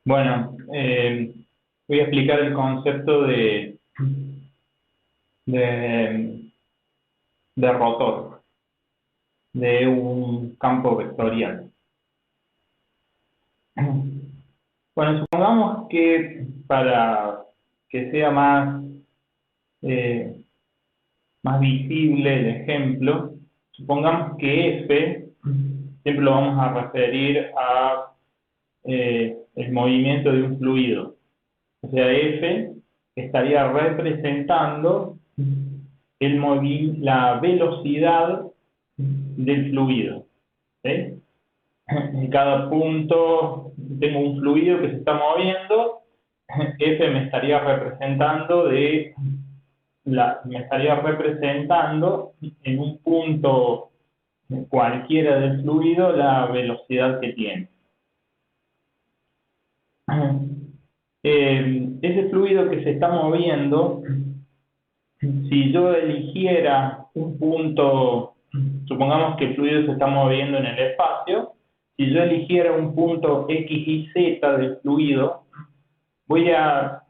Bueno, voy a explicar el concepto de, de rotor de un campo vectorial. Bueno, supongamos que para que sea eh, más visible el ejemplo, supongamos que F siempre lo vamos a referir a el movimiento de un fluido. O sea, F estaría representando la velocidad del fluido. ¿Sí? En cada punto tengo un fluido que se está moviendo, F me estaría representando en un punto cualquiera del fluido la velocidad que tiene. Ese fluido que se está moviendo, si yo eligiera un punto, supongamos que el fluido se está moviendo en el espacio, si yo eligiera un punto X y Z del fluido, voy a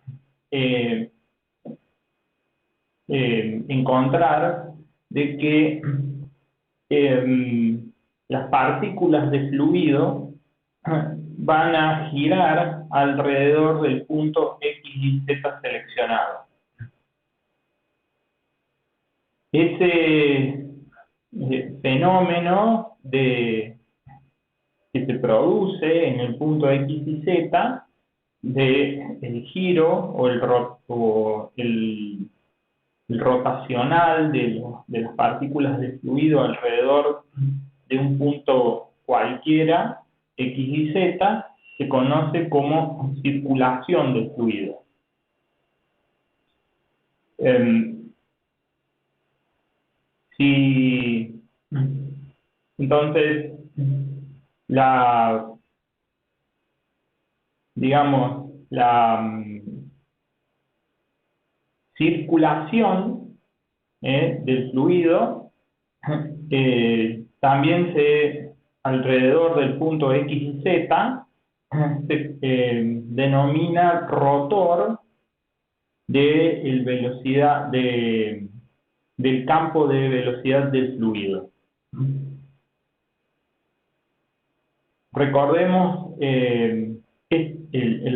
encontrar de que las partículas de fluido van a girar alrededor del punto X y Z seleccionado. Ese fenómeno que se produce en el punto X y Z del giro o el rotacional de las partículas de fluido alrededor de un punto cualquiera, X y Z, se conoce como circulación del fluido. Entonces, digamos, la circulación del fluido también alrededor del punto X y Z se denomina rotor del campo de velocidad del fluido. Recordemos el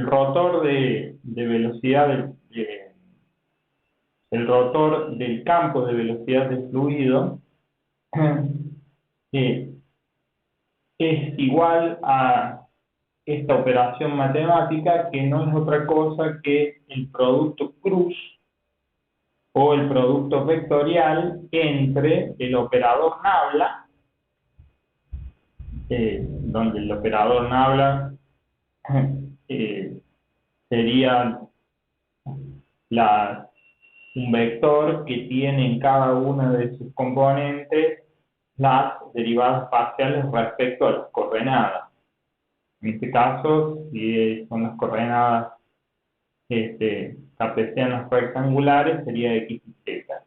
rotor de velocidad el rotor del campo de velocidad del fluido es igual a esta operación matemática, que no es otra cosa que el producto cruz o el producto vectorial entre el operador nabla, donde el operador nabla sería un vector que tiene en cada una de sus componentes las derivadas parciales respecto a las coordenadas. En este caso, si son las coordenadas cartesianas rectangulares, sería X y Z.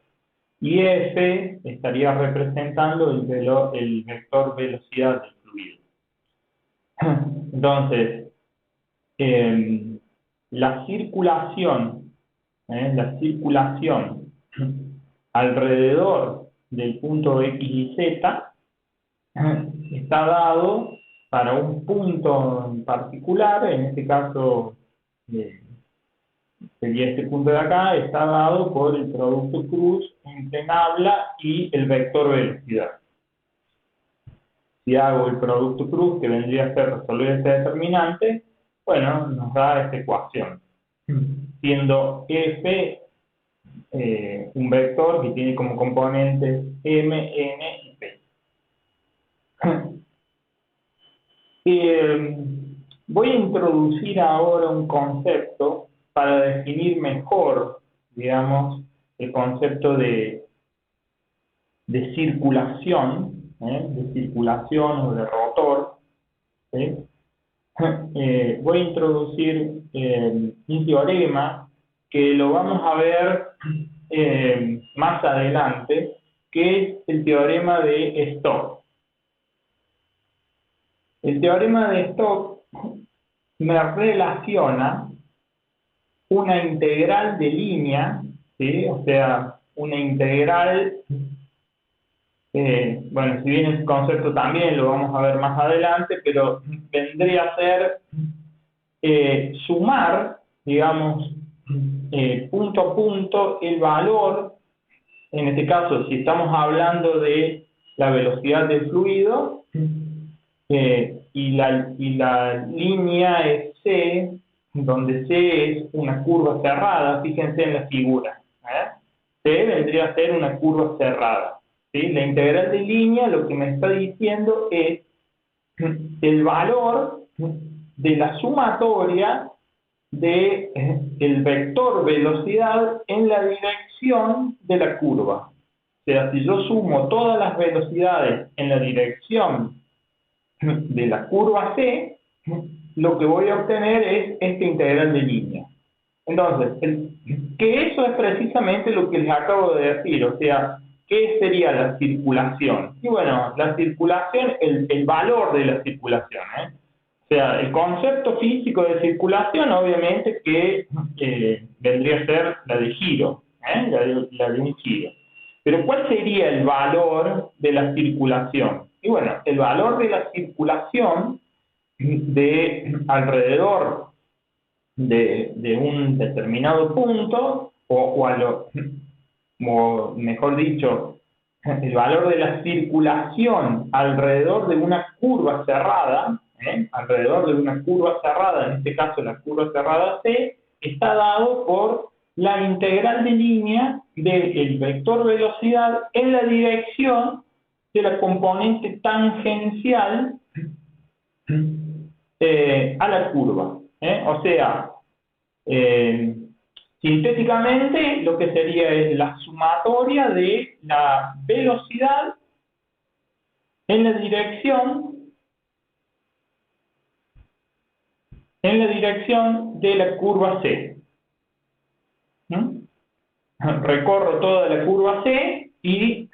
Y F estaría representando el vector velocidad del fluido. Entonces, la circulación alrededor del punto X y Z está dado para un punto en particular, en este caso sería este punto de acá, está dado por el producto cruz entre nabla y el vector velocidad. Si hago el producto cruz, que vendría a ser resolver este determinante, bueno, nos da esta ecuación, siendo F un vector que tiene como componentes M, N y P. Voy a introducir ahora un concepto para definir mejor, digamos, el concepto de circulación, o de rotor. ¿Sí? Voy a introducir un teorema que lo vamos a ver más adelante, que es el teorema de Stokes. El teorema de Stokes me relaciona una integral de línea, ¿sí? O sea, una integral, bueno, si bien ese concepto también lo vamos a ver más adelante, pero vendría a ser sumar, digamos, punto a punto el valor, en este caso, si estamos hablando de la velocidad del fluido, y la línea es C, donde C es una curva cerrada, fíjense en la figura, C vendría a ser una curva cerrada, ¿sí? La integral de línea lo que me está diciendo es el valor de la sumatoria de el vector velocidad en la dirección de la curva. O sea, si yo sumo todas las velocidades en la dirección de la curva C, lo que voy a obtener es esta integral de línea. Entonces, que eso es precisamente lo que les acabo de decir, o sea, ¿qué sería la circulación? Y bueno, la circulación, el valor de la circulación, O sea, el concepto físico de circulación, obviamente, que vendría a ser la de giro, la de un giro. Pero ¿cuál sería el valor de la circulación? Y bueno, el valor de la circulación de alrededor de un determinado punto, o mejor dicho, el valor de la circulación alrededor de una curva cerrada, alrededor de una curva cerrada, en este caso la curva cerrada C, está dado por la integral de línea del vector velocidad en la dirección de la componente tangencial a la curva. O sea, sintéticamente lo que sería es la sumatoria de la velocidad en la dirección de la curva C. Recorro toda la curva C y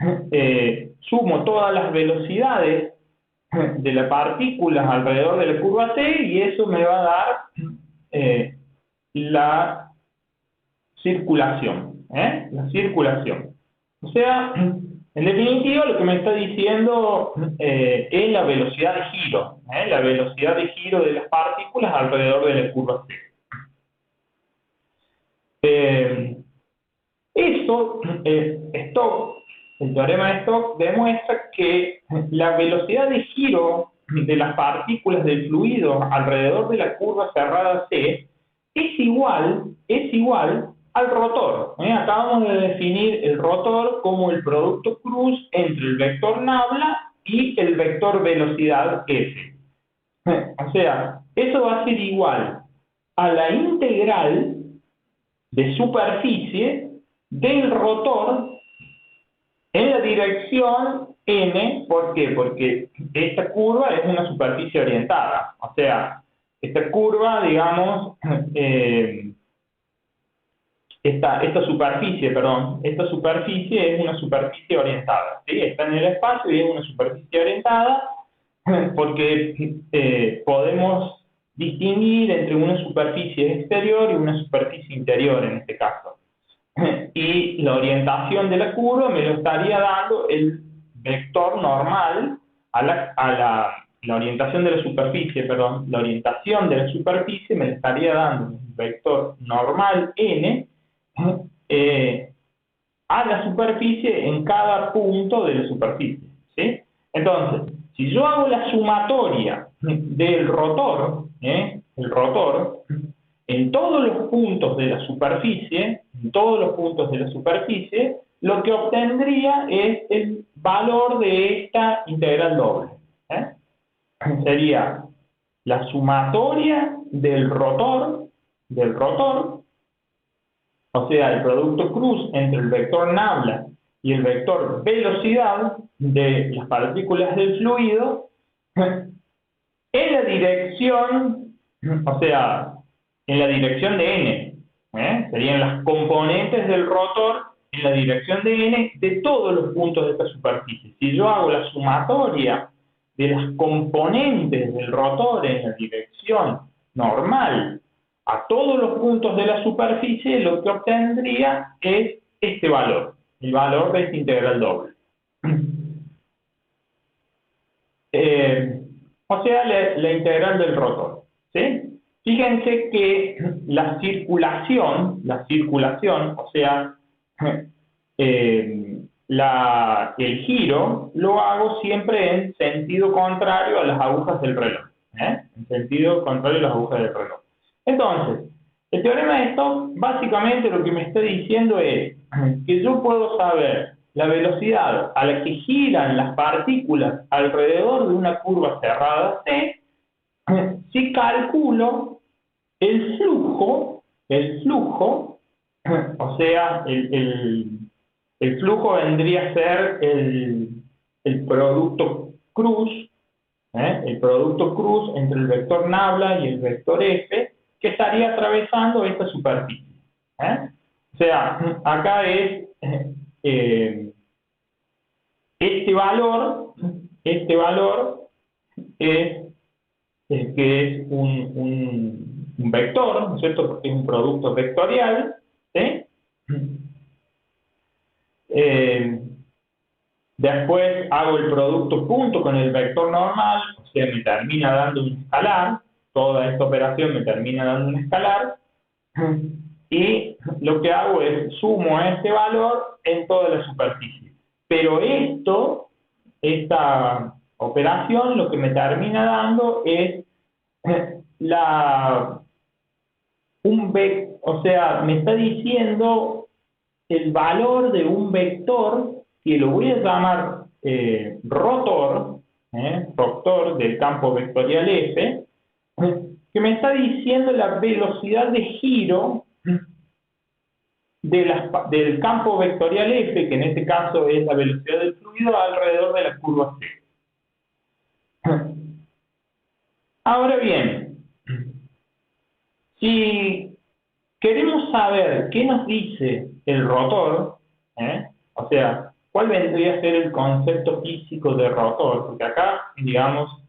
sumo todas las velocidades de las partículas alrededor de la curva C y eso me va a dar la circulación, la circulación. O sea, en definitiva lo que me está diciendo es la velocidad de giro, la velocidad de giro de las partículas alrededor de la curva C. Eso, el teorema de Stokes demuestra que la velocidad de giro de las partículas del fluido alrededor de la curva cerrada C es igual al rotor. Acabamos de definir el rotor como el producto cruz entre el vector nabla y el vector velocidad F. O sea, eso va a ser igual a la integral de superficie del rotor en la dirección n. ¿Por qué? Porque esta curva es una superficie orientada. O sea, esta curva, digamos, esta superficie es una superficie orientada, ¿sí? Está en el espacio y es una superficie orientada porque podemos distinguir entre una superficie exterior y una superficie interior en este caso. Y la orientación de la curva me lo estaría dando el vector normal la orientación de la superficie, la orientación de la superficie me lo estaría dando un vector normal n a la superficie en cada punto de la superficie, ¿sí? Entonces, si yo hago la sumatoria del rotor, el rotor, en todos los puntos de la superficie, lo que obtendría es el valor de esta integral doble. Sería la sumatoria del rotor, o sea, el producto cruz entre el vector nabla y el vector velocidad de las partículas del fluido, en la dirección, o sea, en la dirección de n, serían las componentes del rotor en la dirección de n de todos los puntos de esta superficie. Si yo hago la sumatoria de las componentes del rotor en la dirección normal a todos los puntos de la superficie, lo que obtendría es este valor, el valor de esta integral doble. O sea, la integral del rotor, ¿sí? Fíjense que la circulación, o sea, el giro, lo hago siempre en sentido contrario a las agujas del reloj, en sentido contrario a las agujas del reloj. Entonces, el teorema de Stokes básicamente lo que me está diciendo es que yo puedo saber la velocidad a la que giran las partículas alrededor de una curva cerrada C si calculo el flujo, o sea, el flujo vendría a ser el producto cruz, el producto cruz entre el vector nabla y el vector F, que estaría atravesando esta superficie. O sea, acá es este valor es que es un vector, ¿no es cierto? Porque es un producto vectorial, ¿sí? Después hago el producto punto con el vector normal, o sea, me termina dando un escalar, toda esta operación me termina dando un escalar, y lo que hago es sumo este valor en toda la superficie. Pero esta operación lo que me termina dando es o sea, me está diciendo el valor de un vector que lo voy a llamar rotor, rotor del campo vectorial F, que me está diciendo la velocidad de giro del campo vectorial F, que en este caso es la velocidad del fluido alrededor de la curva C. Ahora bien, si queremos saber qué nos dice el rotor, o sea, cuál vendría a ser el concepto físico de rotor, porque acá, digamos,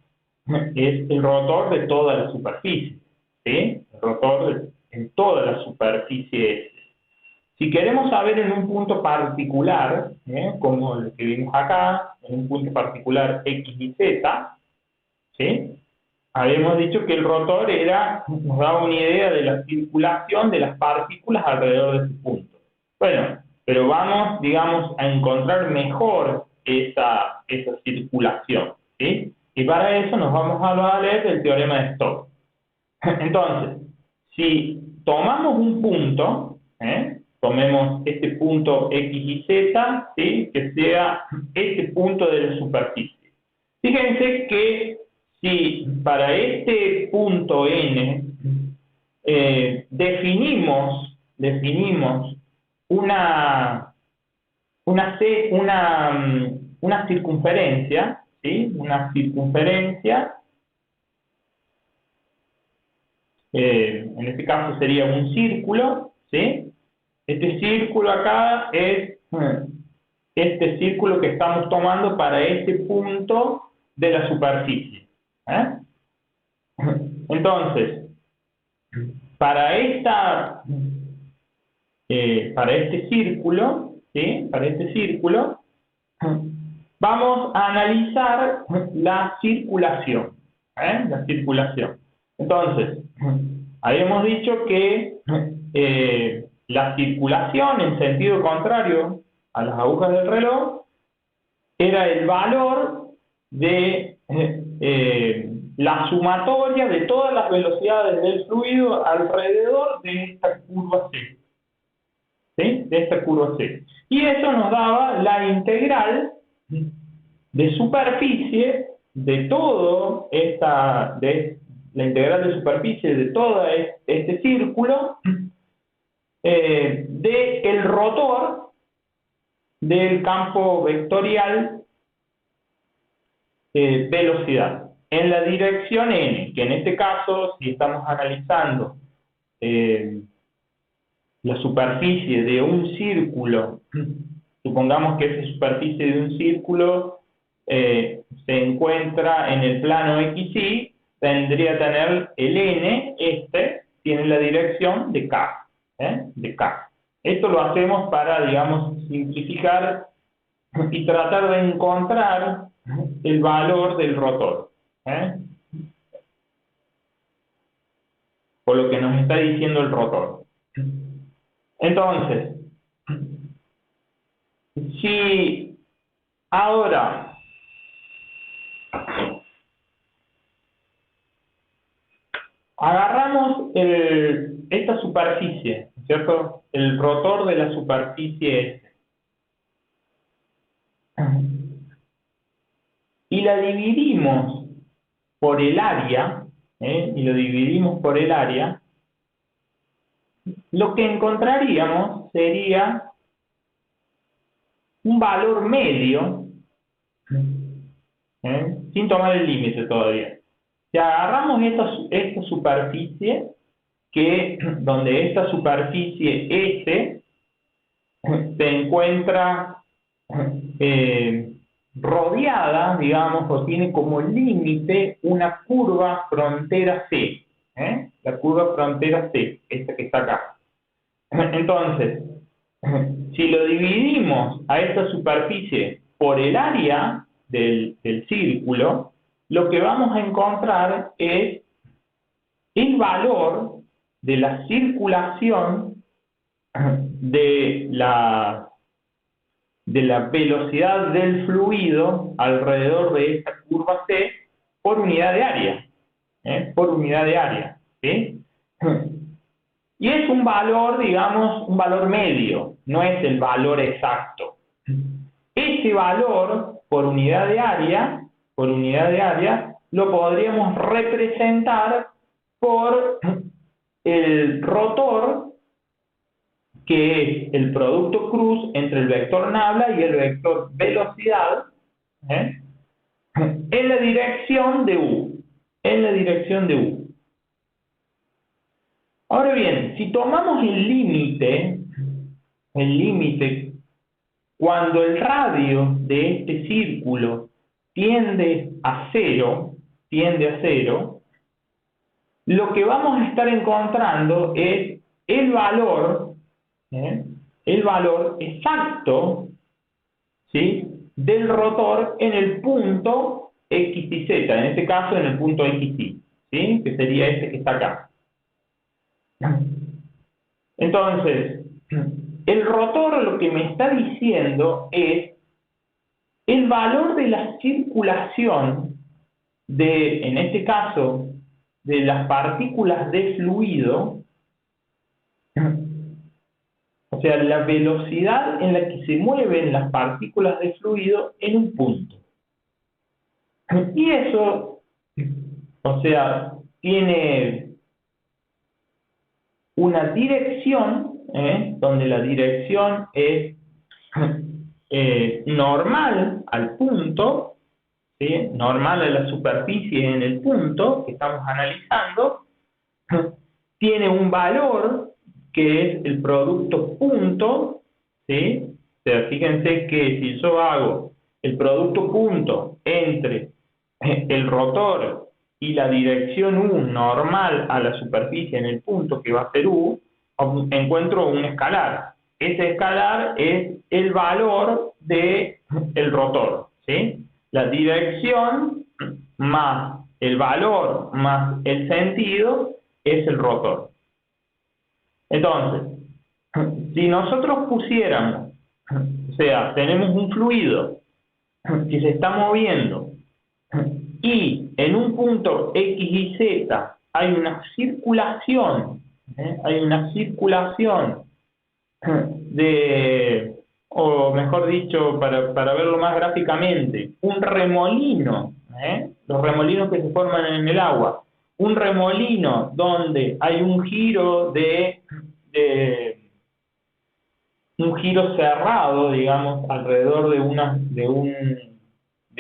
es el rotor de toda la superficie, ¿sí? El rotor en toda la superficie. Si queremos saber en un punto particular, como el que vimos acá, en un punto particular X y Z, ¿sí? Habíamos dicho que el rotor nos daba una idea de la circulación de las partículas alrededor de ese punto. Bueno, pero vamos, digamos, a encontrar mejor esa circulación, ¿sí? Y para eso nos vamos a valer del teorema de Stokes. Entonces, si tomamos un punto, tomemos este punto X y Z, ¿sí? Que sea este punto de la superficie. Fíjense que si para este punto N definimos una circunferencia, ¿sí? Una circunferencia, en este caso sería un círculo, ¿sí? Este círculo acá es este círculo que estamos tomando para este punto de la superficie. Entonces, para este círculo, ¿sí? Para este círculo, vamos a analizar la circulación. La circulación. Entonces, habíamos dicho que la circulación en sentido contrario a las agujas del reloj era el valor de la sumatoria de todas las velocidades del fluido alrededor de esta curva C. ¿Sí? De esta curva C. Y eso nos daba la integral de superficie de la integral de superficie de todo este círculo del rotor del campo vectorial velocidad en la dirección n, que en este caso, si estamos analizando la superficie de un círculo, supongamos que esa superficie de un círculo se encuentra en el plano XY, tendría que tener el n, tiene la dirección de K, de K. Esto lo hacemos para, digamos, simplificar y tratar de encontrar el valor del rotor, por lo que nos está diciendo el rotor. Entonces, si ahora agarramos esta superficie, ¿cierto? El rotor de la superficie y la dividimos por el área, lo que encontraríamos sería un valor medio, sin tomar el límite todavía. Si agarramos esta superficie, donde esta superficie S se encuentra rodeada, digamos, o tiene como límite una curva frontera C, la curva frontera C, esta que está acá. Entonces, si lo dividimos a esta superficie por el área del círculo, lo que vamos a encontrar es el valor de la circulación de la velocidad del fluido alrededor de esta curva C por unidad de área, ¿sí? Y es un valor, digamos, un valor medio, no es el valor exacto. Ese valor por unidad de área, lo podríamos representar por el rotor, que es el producto cruz entre el vector nabla y el vector velocidad, en la dirección de U. Ahora bien, si tomamos el límite, cuando el radio de este círculo tiende a cero, lo que vamos a estar encontrando es el valor exacto, ¿sí?, del rotor en el punto X y Z, en este caso en el punto XY, ¿sí?, que sería este que está acá. Entonces, el rotor lo que me está diciendo es el valor de la circulación en este caso, de las partículas de fluido, o sea, la velocidad en la que se mueven las partículas de fluido en un punto. Y eso, o sea, tiene una dirección, donde la dirección es normal al punto, ¿sí?, normal a la superficie en el punto que estamos analizando, tiene un valor que es el producto punto, ¿sí? O sea, fíjense que si yo hago el producto punto entre el rotor y la dirección U normal a la superficie en el punto, que va a ser U, encuentro un escalar. Ese escalar es el valor del rotor, ¿sí? La dirección más el valor más el sentido es el rotor. Entonces, si nosotros pusiéramos, o sea, tenemos un fluido que se está moviendo y en un punto X y Z hay una circulación, o mejor dicho, para verlo más gráficamente, un remolino, los remolinos que se forman en el agua, un remolino donde hay un giro un giro cerrado, digamos, alrededor de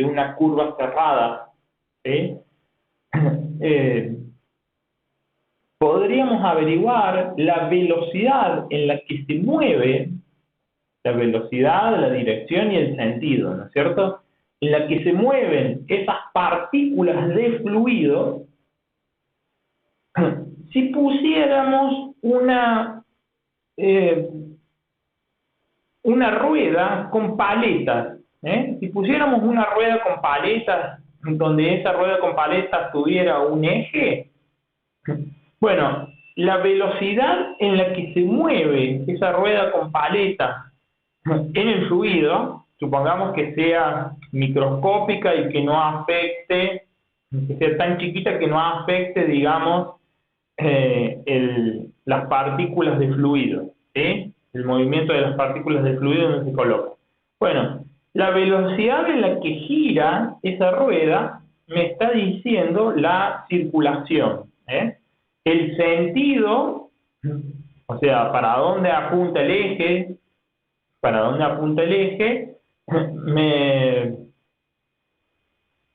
una curva cerrada, ¿sí? Podríamos averiguar la velocidad en la que se mueve, la velocidad, la dirección y el sentido, ¿no es cierto? en la que se mueven esas partículas de fluido, si pusiéramos una rueda con paletas, si pusiéramos una rueda con paletas, donde esa rueda con paletas tuviera un eje, bueno, la velocidad en la que se mueve esa rueda con paletas en el fluido, supongamos que sea microscópica y que no afecte, que sea tan chiquita que no afecte, digamos, las partículas de fluido, ¿sí? El movimiento de las partículas de fluido donde se coloca. Bueno, la velocidad en la que gira esa rueda me está diciendo la circulación, el sentido, o sea, para dónde apunta el eje,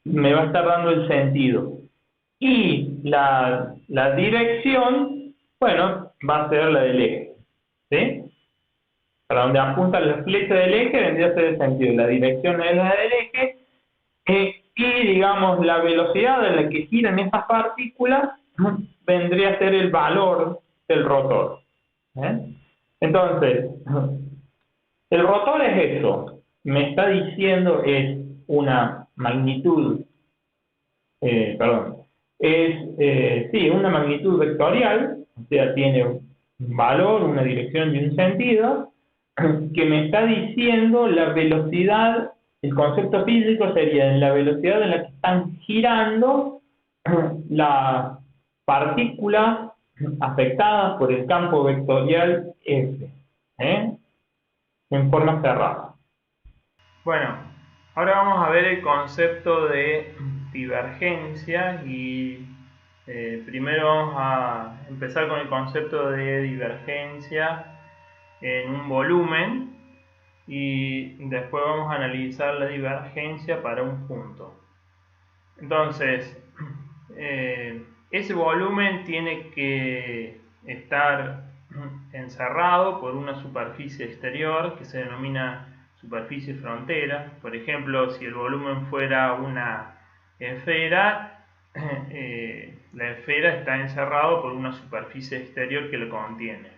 me va a estar dando el sentido. Y la dirección, bueno, va a ser la del eje, ¿sí? Para donde apunta la flecha del eje vendría a ser el sentido. La dirección es la del eje, y digamos la velocidad en la que giran esas partículas vendría a ser el valor del rotor. Entonces, el rotor es eso, me está diciendo es una magnitud, sí, una magnitud vectorial, o sea, tiene un valor, una dirección y un sentido, que me está diciendo la velocidad. El concepto físico sería la velocidad en la que están girando las partículas afectadas por el campo vectorial F, en forma cerrada. Bueno, ahora vamos a ver el concepto de divergencia y primero vamos a empezar con el concepto de divergencia en un volumen y después vamos a analizar la divergencia para un punto. Entonces, ese volumen tiene que estar encerrado por una superficie exterior que se denomina superficie frontera. Por ejemplo, si el volumen fuera una esfera, la esfera está encerrado por una superficie exterior que lo contiene.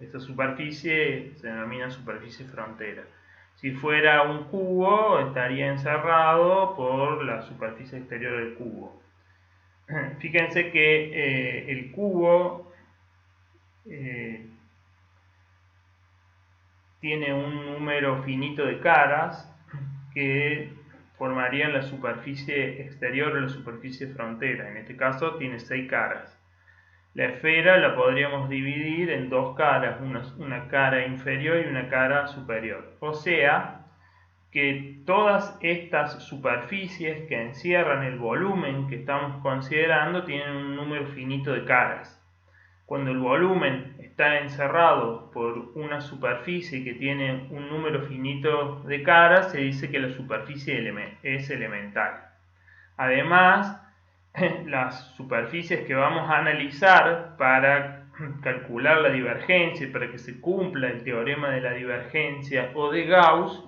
Esa superficie se denomina superficie frontera. Si fuera un cubo, estaría encerrado por la superficie exterior del cubo. Fíjense que el cubo tiene un número finito de caras que formarían la superficie exterior o la superficie frontera. En este caso tiene 6 caras. La esfera la podríamos dividir en 2 caras, una cara inferior y una cara superior. O sea, que todas estas superficies que encierran el volumen que estamos considerando tienen un número finito de caras. Cuando el volumen está encerrado por una superficie que tiene un número finito de caras, se dice que la superficie es elemental. Además, las superficies que vamos a analizar para calcular la divergencia y para que se cumpla el teorema de la divergencia o de Gauss,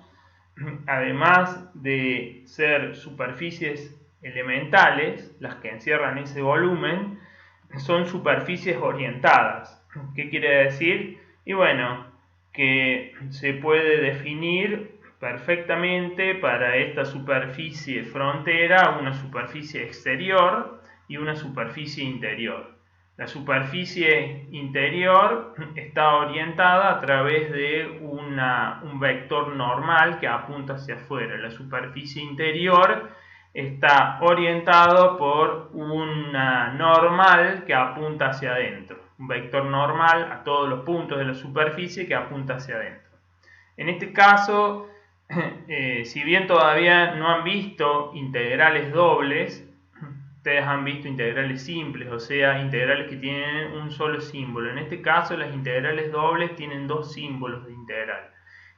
además de ser superficies elementales, las que encierran ese volumen, son superficies orientadas. ¿Qué quiere decir? Y bueno, que se puede definir perfectamente para esta superficie frontera una superficie exterior y una superficie interior. La superficie interior está orientada a través de un vector normal que apunta hacia afuera. La superficie interior está orientado por una normal que apunta hacia adentro. Un vector normal a todos los puntos de la superficie que apunta hacia adentro. En este caso, si bien todavía no han visto integrales dobles, ustedes han visto integrales simples, o sea, integrales que tienen un solo símbolo. En este caso, las integrales dobles tienen 2 símbolos de integral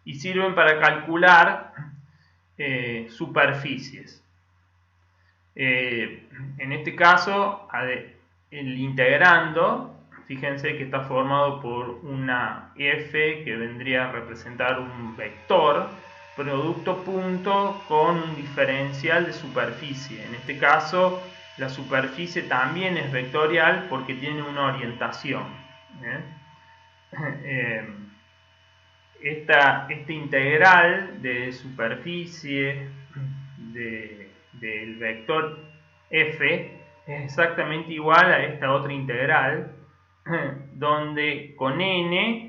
y sirven para calcular superficies. En este caso, el integrando, fíjense que está formado por una f que vendría a representar un vector producto punto con un diferencial de superficie. En este caso, la superficie también es vectorial porque tiene una orientación. Este integral de superficie del vector f es exactamente igual a esta otra integral, donde con n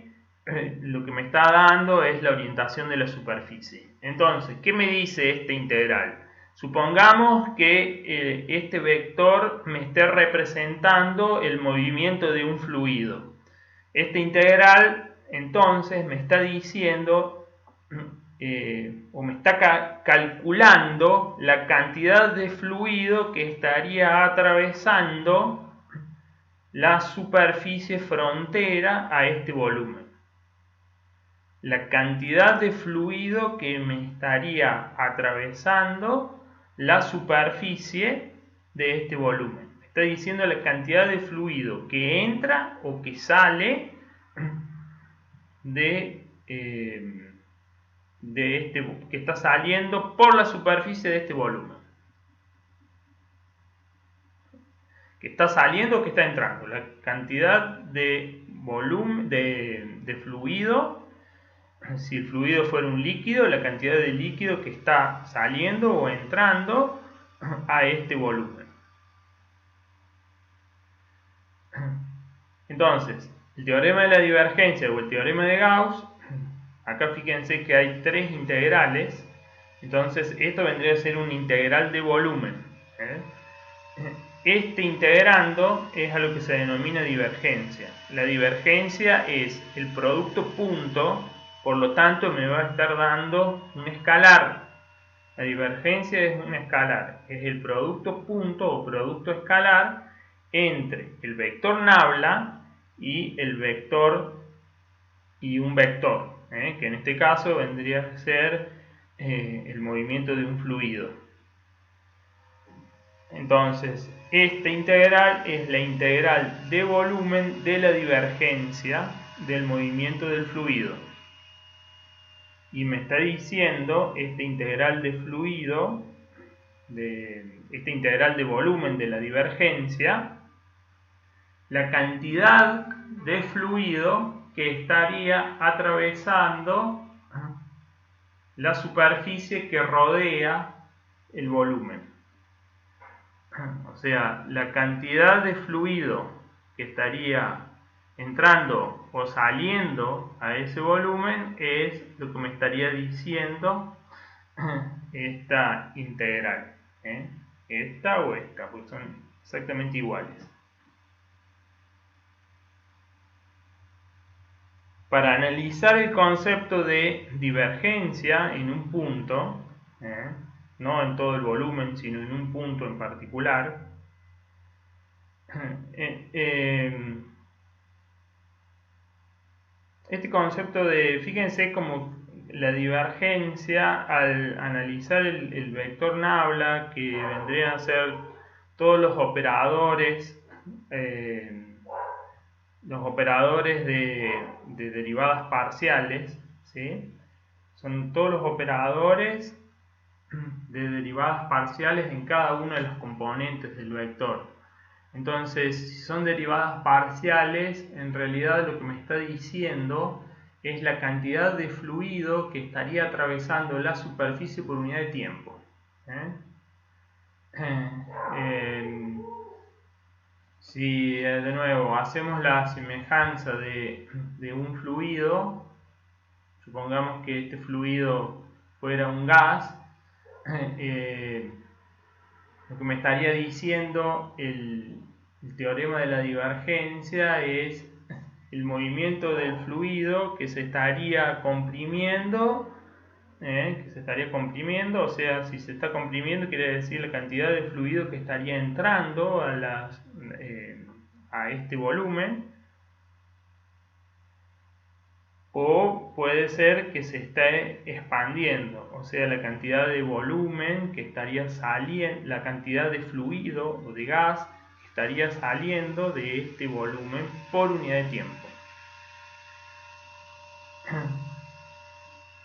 lo que me está dando es la orientación de la superficie. Entonces, ¿qué me dice esta integral? Supongamos que este vector me esté representando el movimiento de un fluido. Esta integral entonces me está diciendo o me está calculando la cantidad de fluido que estaría atravesando la superficie frontera a este volumen. La cantidad de fluido que me estaría atravesando la superficie de este volumen. Me está diciendo la cantidad de fluido que entra o que sale que está saliendo por la superficie de este volumen. Que está saliendo o que está entrando. La cantidad de volumen de fluido. Si el fluido fuera un líquido, la cantidad de líquido que está saliendo o entrando a este volumen. Entonces, el teorema de la divergencia o el teorema de Gauss, acá fíjense que hay tres integrales, entonces esto vendría a ser un integral de volumen. Este integrando es a lo que se denomina divergencia. La divergencia es el producto punto. Por lo tanto, me va a estar dando un escalar. La divergencia es un escalar. Es el producto punto o producto escalar entre el vector nabla y el vector y un vector, que en este caso vendría a ser el movimiento de un fluido. Entonces, esta integral es la integral de volumen de la divergencia del movimiento del fluido. Y me está diciendo esta integral de fluido, esta integral de volumen de la divergencia, la cantidad de fluido que estaría atravesando la superficie que rodea el volumen. O sea, la cantidad de fluido que estaría entrando o saliendo a ese volumen es lo que me estaría diciendo esta integral. Esta o esta, pues son exactamente iguales. Para analizar el concepto de divergencia en un punto, no en todo el volumen, sino en un punto en particular, este concepto de, fíjense como la divergencia al analizar el vector nabla, que vendrían a ser todos los operadores de derivadas parciales, ¿sí? Son todos los operadores de derivadas parciales en cada uno de los componentes del vector. Entonces, si son derivadas parciales, en realidad lo que me está diciendo es la cantidad de fluido que estaría atravesando la superficie por unidad de tiempo. Si de nuevo hacemos la semejanza de un fluido, supongamos que este fluido fuera un gas, lo que me estaría diciendo el teorema de la divergencia es el movimiento del fluido que se estaría comprimiendo, o sea, si se está comprimiendo quiere decir la cantidad de fluido que estaría entrando a este volumen, o puede ser que se esté expandiendo, o sea, la cantidad de volumen que estaría saliendo, la cantidad de fluido o de gas que estaría saliendo de este volumen por unidad de tiempo.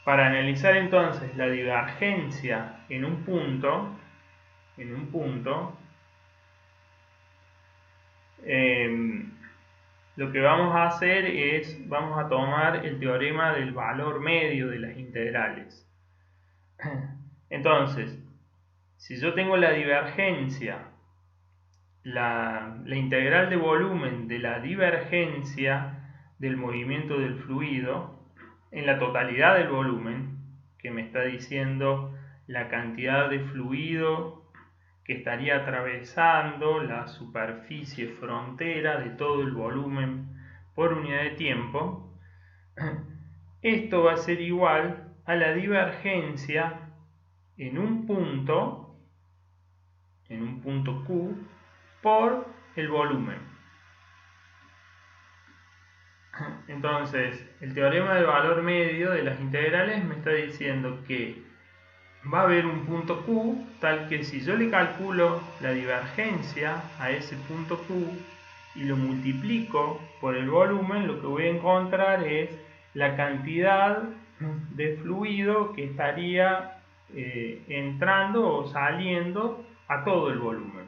Para analizar entonces la divergencia en un punto, lo que vamos a hacer es, vamos a tomar el teorema del valor medio de las integrales. Entonces, si yo tengo la divergencia, la integral de volumen de la divergencia del movimiento del fluido en la totalidad del volumen, que me está diciendo la cantidad de fluido que estaría atravesando la superficie frontera de todo el volumen por unidad de tiempo, esto va a ser igual a la divergencia en un punto Q por el volumen. Entonces, el teorema del valor medio de las integrales me está diciendo que va a haber un punto Q, tal que si yo le calculo la divergencia a ese punto Q y lo multiplico por el volumen, lo que voy a encontrar es la cantidad de fluido que estaría entrando o saliendo a todo el volumen.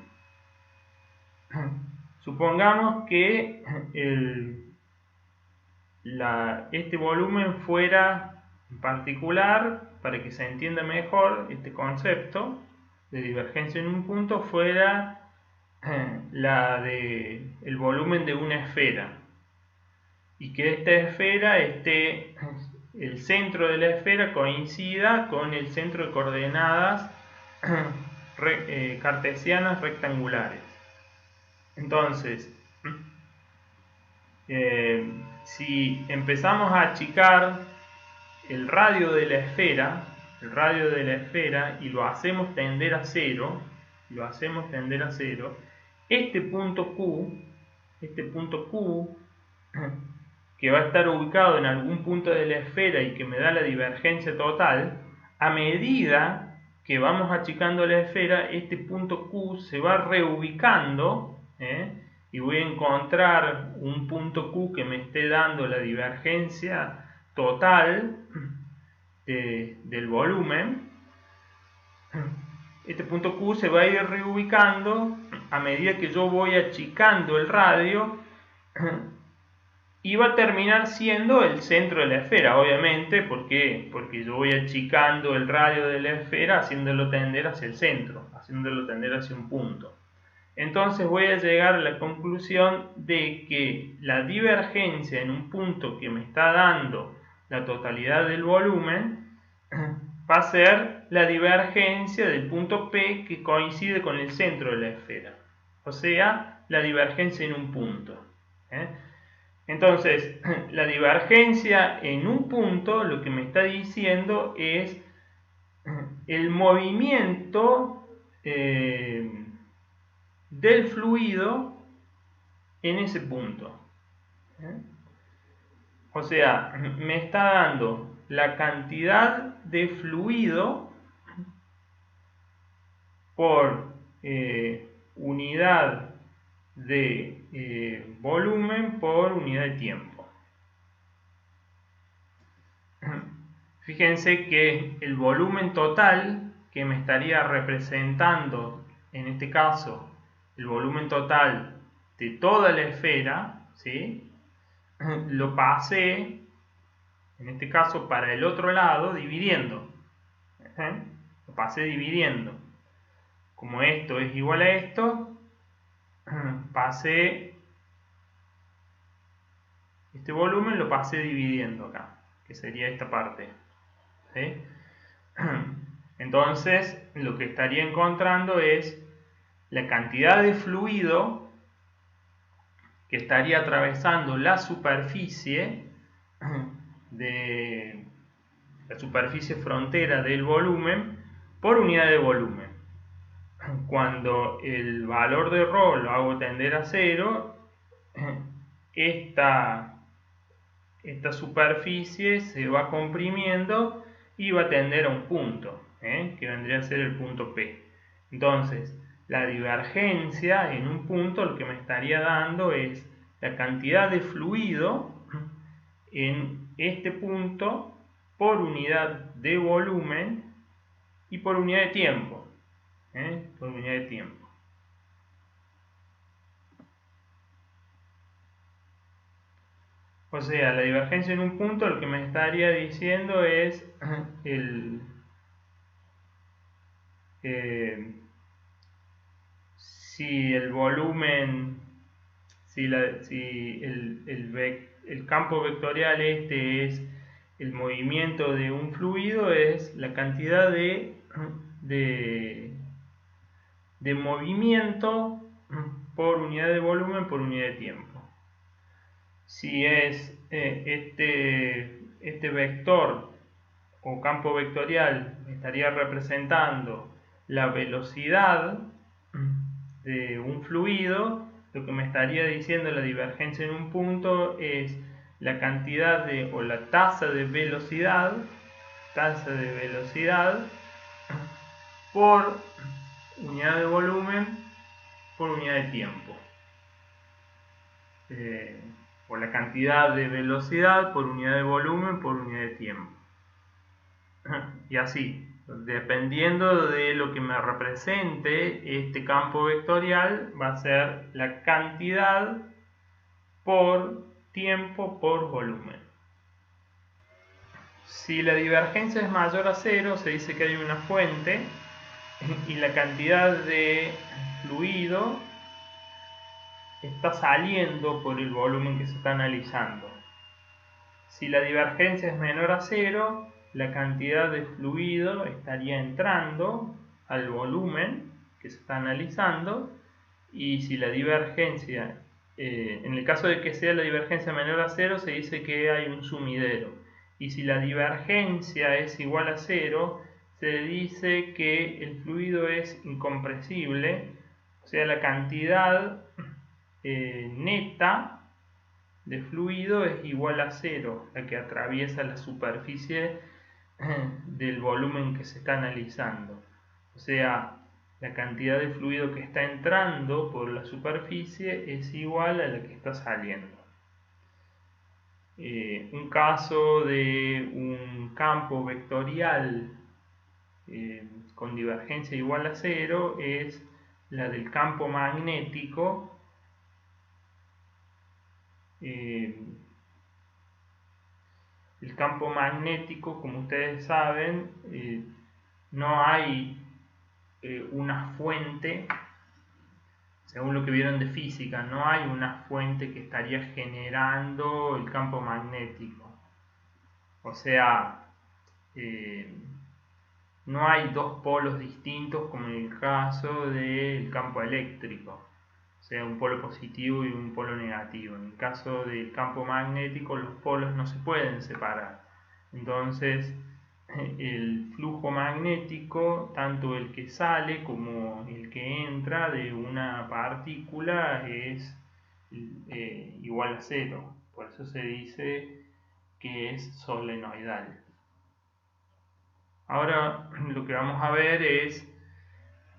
Supongamos que este volumen fuera en particular, para que se entienda mejor este concepto de divergencia en un punto, fuera el volumen de una esfera, y que esta esfera el centro de la esfera coincida con el centro de coordenadas cartesianas rectangulares. Entonces, si empezamos a achicar el radio de la esfera y lo hacemos tender a cero, este punto Q, que va a estar ubicado en algún punto de la esfera y que me da la divergencia total, a medida que vamos achicando la esfera, este punto Q se va reubicando, y voy a encontrar un punto Q que me esté dando la divergencia total del volumen. Este punto Q se va a ir reubicando a medida que yo voy achicando el radio, y va a terminar siendo el centro de la esfera, obviamente. ¿Por qué? Porque yo voy achicando el radio de la esfera haciéndolo tender hacia el centro, haciéndolo tender hacia un punto. Entonces voy a llegar a la conclusión de que la divergencia en un punto que me está dando la totalidad del volumen va a ser la divergencia del punto P que coincide con el centro de la esfera, o sea, la divergencia en un punto. Entonces, la divergencia en un punto lo que me está diciendo es el movimiento del fluido en ese punto. O sea, me está dando la cantidad de fluido por unidad de volumen por unidad de tiempo. Fíjense que el volumen total que me estaría representando, en este caso, el volumen total de toda la esfera, ¿sí?, lo pasé, en este caso, para el otro lado, dividiendo. Lo pasé dividiendo. Como esto es igual a esto, pasé este volumen, lo pasé dividiendo acá, que sería esta parte. ¿Sí? Entonces, lo que estaría encontrando es la cantidad de fluido que estaría atravesando la superficie frontera del volumen por unidad de volumen. Cuando el valor de ρ lo hago tender a cero, esta superficie se va comprimiendo y va a tender a un punto, que vendría a ser el punto P. Entonces, la divergencia en un punto lo que me estaría dando es la cantidad de fluido en este punto por unidad de volumen y por unidad de tiempo. Por unidad de tiempo. O sea, la divergencia en un punto lo que me estaría diciendo es si el volumen, si el campo vectorial este es el movimiento de un fluido, es la cantidad de movimiento por unidad de volumen por unidad de tiempo. Si es este vector o campo vectorial estaría representando la velocidad de un fluido, lo que me estaría diciendo la divergencia en un punto es la cantidad o la tasa de velocidad por unidad de volumen por unidad de tiempo. O la cantidad de velocidad por unidad de volumen por unidad de tiempo. Y así, dependiendo de lo que me represente este campo vectorial, va a ser la cantidad por tiempo por volumen. Si la divergencia es mayor a 0, se dice que hay una fuente y la cantidad de fluido está saliendo por el volumen que se está analizando. Si la divergencia es menor a 0, la cantidad de fluido estaría entrando al volumen que se está analizando, y si la divergencia, en el caso de que sea la divergencia menor a 0, se dice que hay un sumidero, y si la divergencia es igual a 0, se dice que el fluido es incompresible, o sea, la cantidad neta de fluido es igual a 0, la que atraviesa la superficie del volumen que se está analizando. O sea, la cantidad de fluido que está entrando por la superficie es igual a la que está saliendo. Un caso de un campo vectorial con divergencia igual a 0 es la del campo magnético. El campo magnético, como ustedes saben, no hay una fuente, según lo que vieron de física, no hay una fuente que estaría generando el campo magnético. O sea, no hay dos polos distintos como en el caso del campo eléctrico. O sea, un polo positivo y un polo negativo. En el caso del campo magnético, los polos no se pueden separar. Entonces, el flujo magnético, tanto el que sale como el que entra de una partícula, es igual a 0. Por eso se dice que es solenoidal. Ahora lo que vamos a ver es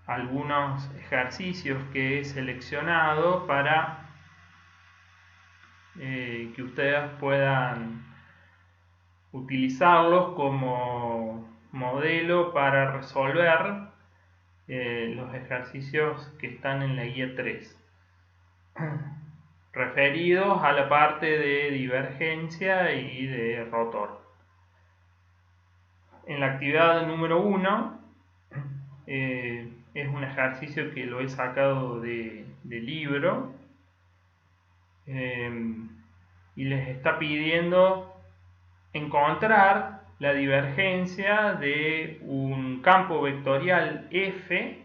algunos ejercicios que he seleccionado para que ustedes puedan utilizarlos como modelo para resolver los ejercicios que están en la guía 3, referidos a la parte de divergencia y de rotor. En la actividad número 1 es un ejercicio que lo he sacado de libro, y les está pidiendo encontrar la divergencia de un campo vectorial F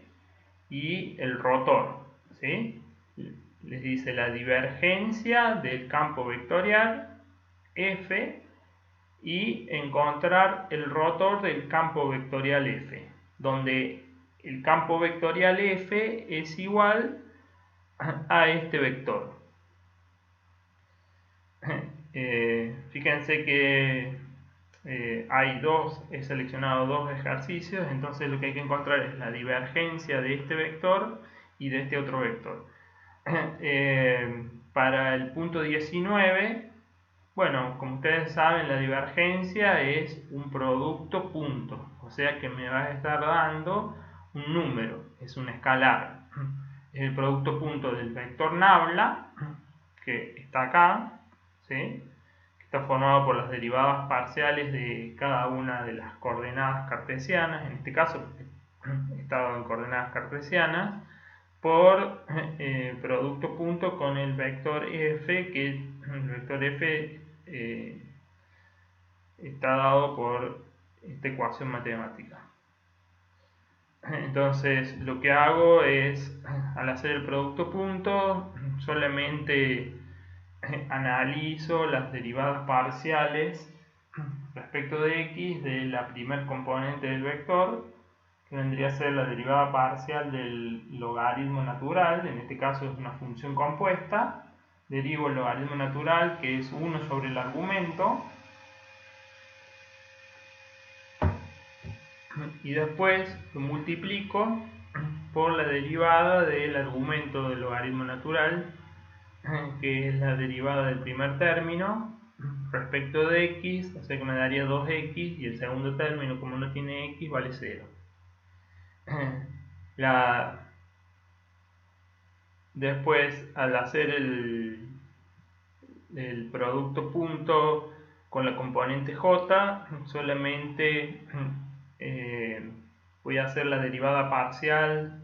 y el rotor, ¿sí? Les dice la divergencia del campo vectorial F y encontrar el rotor del campo vectorial F, donde el campo vectorial F es igual a este vector. Fíjense que he seleccionado dos ejercicios, entonces lo que hay que encontrar es la divergencia de este vector y de este otro vector. Para el punto 19 Bueno, como ustedes saben, la divergencia es un producto punto, o sea que me va a estar dando un número, es un escalar. Es el producto punto del vector nabla, que está acá, ¿sí? Que está formado por las derivadas parciales de cada una de las coordenadas cartesianas, en este caso está dado en coordenadas cartesianas, por producto punto con el vector f, que el vector f está dado por esta ecuación matemática. Entonces lo que hago es, al hacer el producto punto, solamente analizo las derivadas parciales respecto de x de la primer componente del vector, que vendría a ser la derivada parcial del logaritmo natural, en este caso es una función compuesta. Derivo el logaritmo natural, que es 1 sobre el argumento, y después lo multiplico por la derivada del argumento del logaritmo natural, que es la derivada del primer término respecto de x, o sea que me daría 2x, y el segundo término, como no tiene x, vale 0. Después, al hacer el producto punto con la componente j, solamente voy a hacer la derivada parcial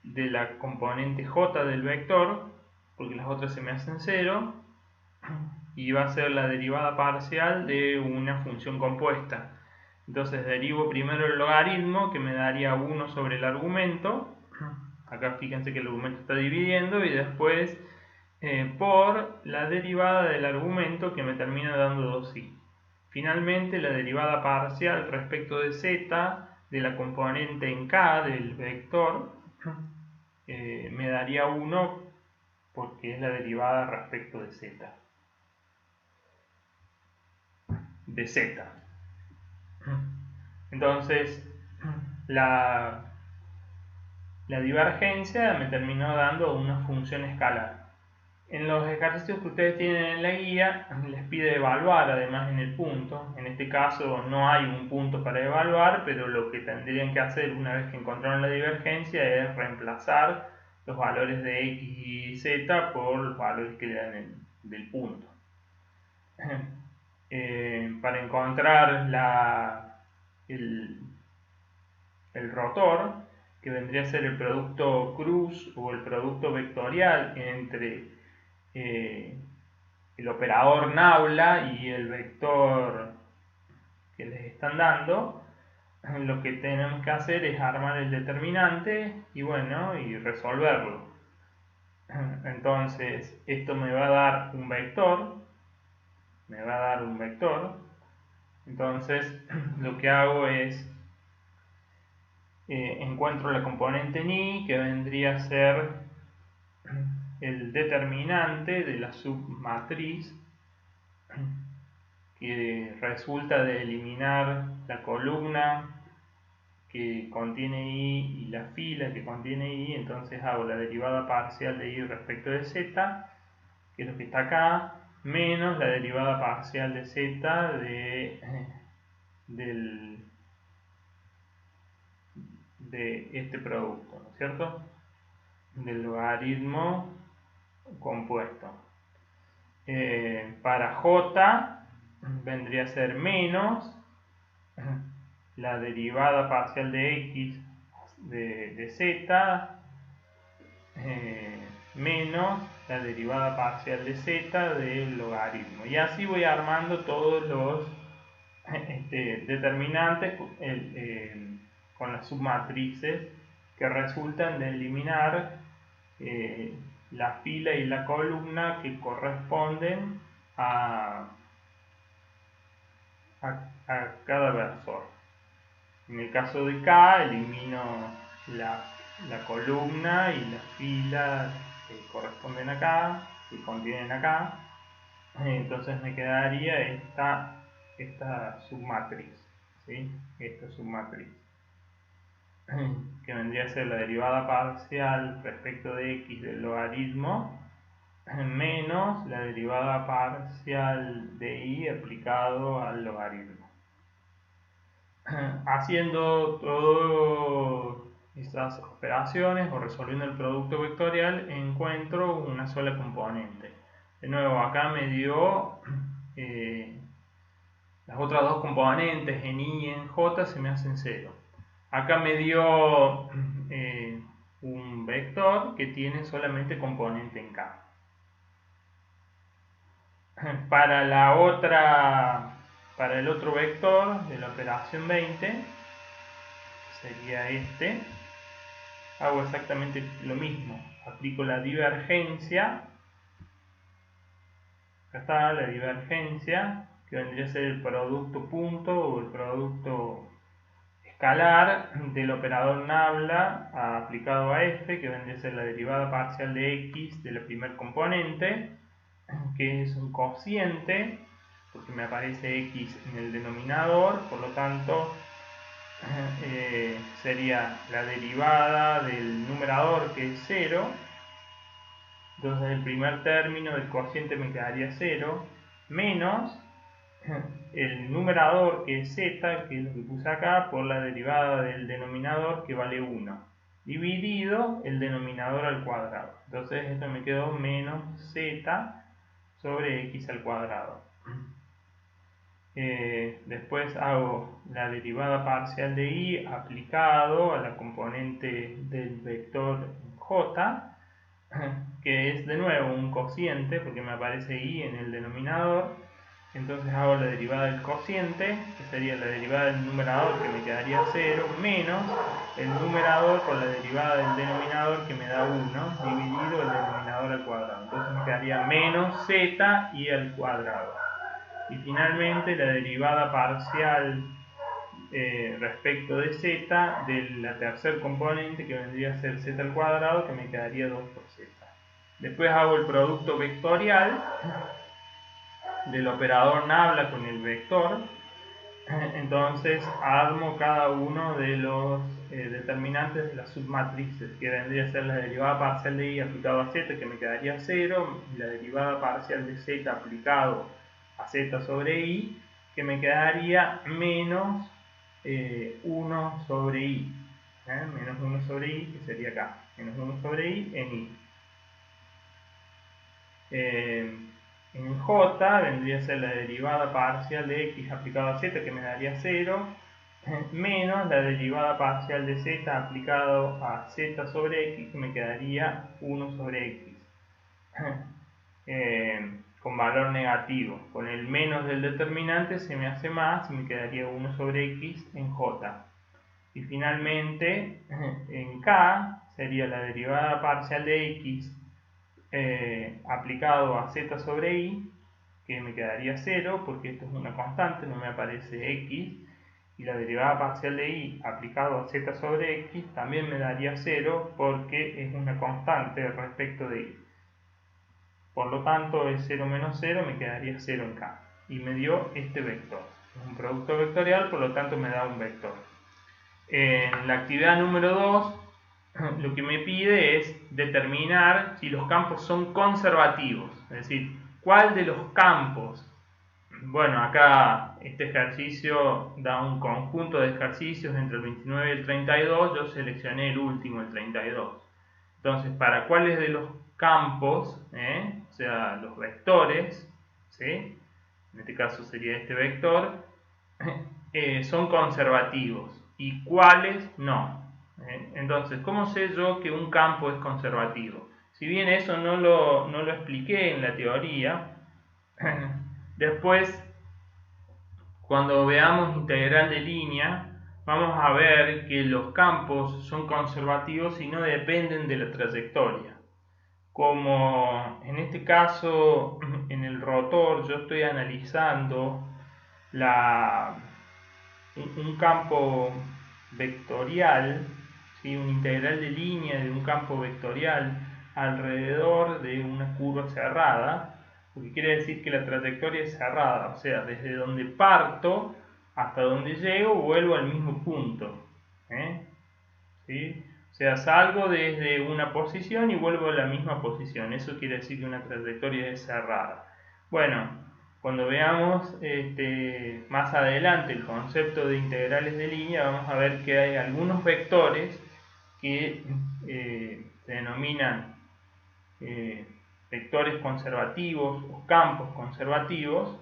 de la componente j del vector, porque las otras se me hacen 0, y va a ser la derivada parcial de una función compuesta. Entonces derivo primero el logaritmo, que me daría 1 sobre el argumento. Acá fíjense que el argumento está dividiendo, y después por la derivada del argumento, que me termina dando 2i. Finalmente, la derivada parcial respecto de z de la componente en k del vector me daría 1, porque es la derivada respecto de z. Entonces, la divergencia me terminó dando una función escalar. En los ejercicios que ustedes tienen en la guía, les pide evaluar además en el punto. En este caso no hay un punto para evaluar, pero lo que tendrían que hacer una vez que encontraron la divergencia es reemplazar los valores de x y z por los valores que le dan del punto. Para encontrar el rotor, que vendría a ser el producto cruz o el producto vectorial entre el operador nabla y el vector que les están dando, lo que tenemos que hacer es armar el determinante y bueno, y resolverlo. Entonces esto me va a dar un vector, entonces lo que hago es encuentro la componente ni, que vendría a ser el determinante de la submatriz, que resulta de eliminar la columna que contiene i y la fila que contiene i. Entonces hago la derivada parcial de i respecto de z, que es lo que está acá, menos la derivada parcial de z de este producto, ¿no es cierto?, del logaritmo compuesto. Para j vendría a ser menos la derivada parcial de x de z menos la derivada parcial de z del logaritmo. Y así voy armando todos los determinantes con las submatrices que resultan de eliminar la fila y la columna que corresponden a cada versor. En el caso de K, elimino la columna y la fila que corresponden acá, que contienen acá. Entonces me quedaría esta submatriz, ¿sí? Esta submatriz, que vendría a ser la derivada parcial respecto de x del logaritmo menos la derivada parcial de y aplicado al logaritmo. Haciendo todas estas operaciones o resolviendo el producto vectorial encuentro una sola componente. De nuevo, acá me dio las otras dos componentes en y y en j se me hacen 0. Acá me dio un vector que tiene solamente componente en k. Para el otro vector de la operación 20, sería este, hago exactamente lo mismo. Aplico la divergencia. Acá está la divergencia, que vendría a ser el producto punto o el producto escalar del operador nabla aplicado a f, que vendría a ser la derivada parcial de x de la primer componente, que es un cociente, porque me aparece x en el denominador, por lo tanto sería la derivada del numerador, que es 0. Entonces el primer término del cociente me quedaría 0, menos el numerador, que es z, que es lo que puse acá, por la derivada del denominador, que vale 1, dividido el denominador al cuadrado. Entonces esto me quedó menos z sobre x al cuadrado. Después hago la derivada parcial de y aplicado a la componente del vector j, que es de nuevo un cociente, porque me aparece y en el denominador. Entonces hago la derivada del cociente, que sería la derivada del numerador, que me quedaría 0, menos el numerador por la derivada del denominador, que me da 1, dividido el denominador al cuadrado. Entonces me quedaría menos z y al cuadrado. Y finalmente la derivada parcial respecto de z de la tercer componente, que vendría a ser z al cuadrado, que me quedaría 2 por z. Después hago el producto vectorial del operador nabla con el vector. Entonces armo cada uno de los determinantes de las submatrices, que vendría a ser la derivada parcial de y aplicado a z, que me quedaría 0, y la derivada parcial de z aplicado a z sobre y, que me quedaría menos 1 sobre i. Menos 1 sobre i, que sería acá, menos 1 sobre i en i. En j vendría a ser la derivada parcial de x aplicado a z, que me daría 0, menos la derivada parcial de z aplicado a z sobre x, que me quedaría 1 sobre x, con valor negativo. Con el menos del determinante se me hace más y me quedaría 1 sobre x en j. Y finalmente en k sería la derivada parcial de x aplicado a z sobre i, que me quedaría 0, porque esto es una constante, no me aparece x, y la derivada parcial de y aplicado a z sobre x también me daría 0, porque es una constante respecto de y. Por lo tanto, es 0 menos 0, me quedaría 0 en k, y me dio este vector. Es un producto vectorial, por lo tanto me da un vector. En la actividad número 2, lo que me pide es determinar si los campos son conservativos, es decir, cuál de los campos. Bueno, acá este ejercicio da un conjunto de ejercicios entre el 29 y el 32, yo seleccioné el último, el 32. Entonces, ¿para cuáles de los campos, o sea, los vectores, ¿sí? En este caso sería este vector, son conservativos y cuáles no? Entonces, ¿cómo sé yo que un campo es conservativo? Si bien eso no lo expliqué en la teoría, después, cuando veamos integral de línea, vamos a ver que los campos son conservativos y no dependen de la trayectoria. Como en este caso, en el rotor, yo estoy analizando un campo vectorial, ¿sí? Un integral de línea de un campo vectorial alrededor de una curva cerrada, lo que quiere decir que la trayectoria es cerrada, o sea, desde donde parto hasta donde llego vuelvo al mismo punto, ¿sí? O sea, salgo desde una posición y vuelvo a la misma posición. Eso quiere decir que una trayectoria es cerrada. Bueno, cuando veamos más adelante el concepto de integrales de línea, vamos a ver que hay algunos vectores que se denominan vectores conservativos o campos conservativos.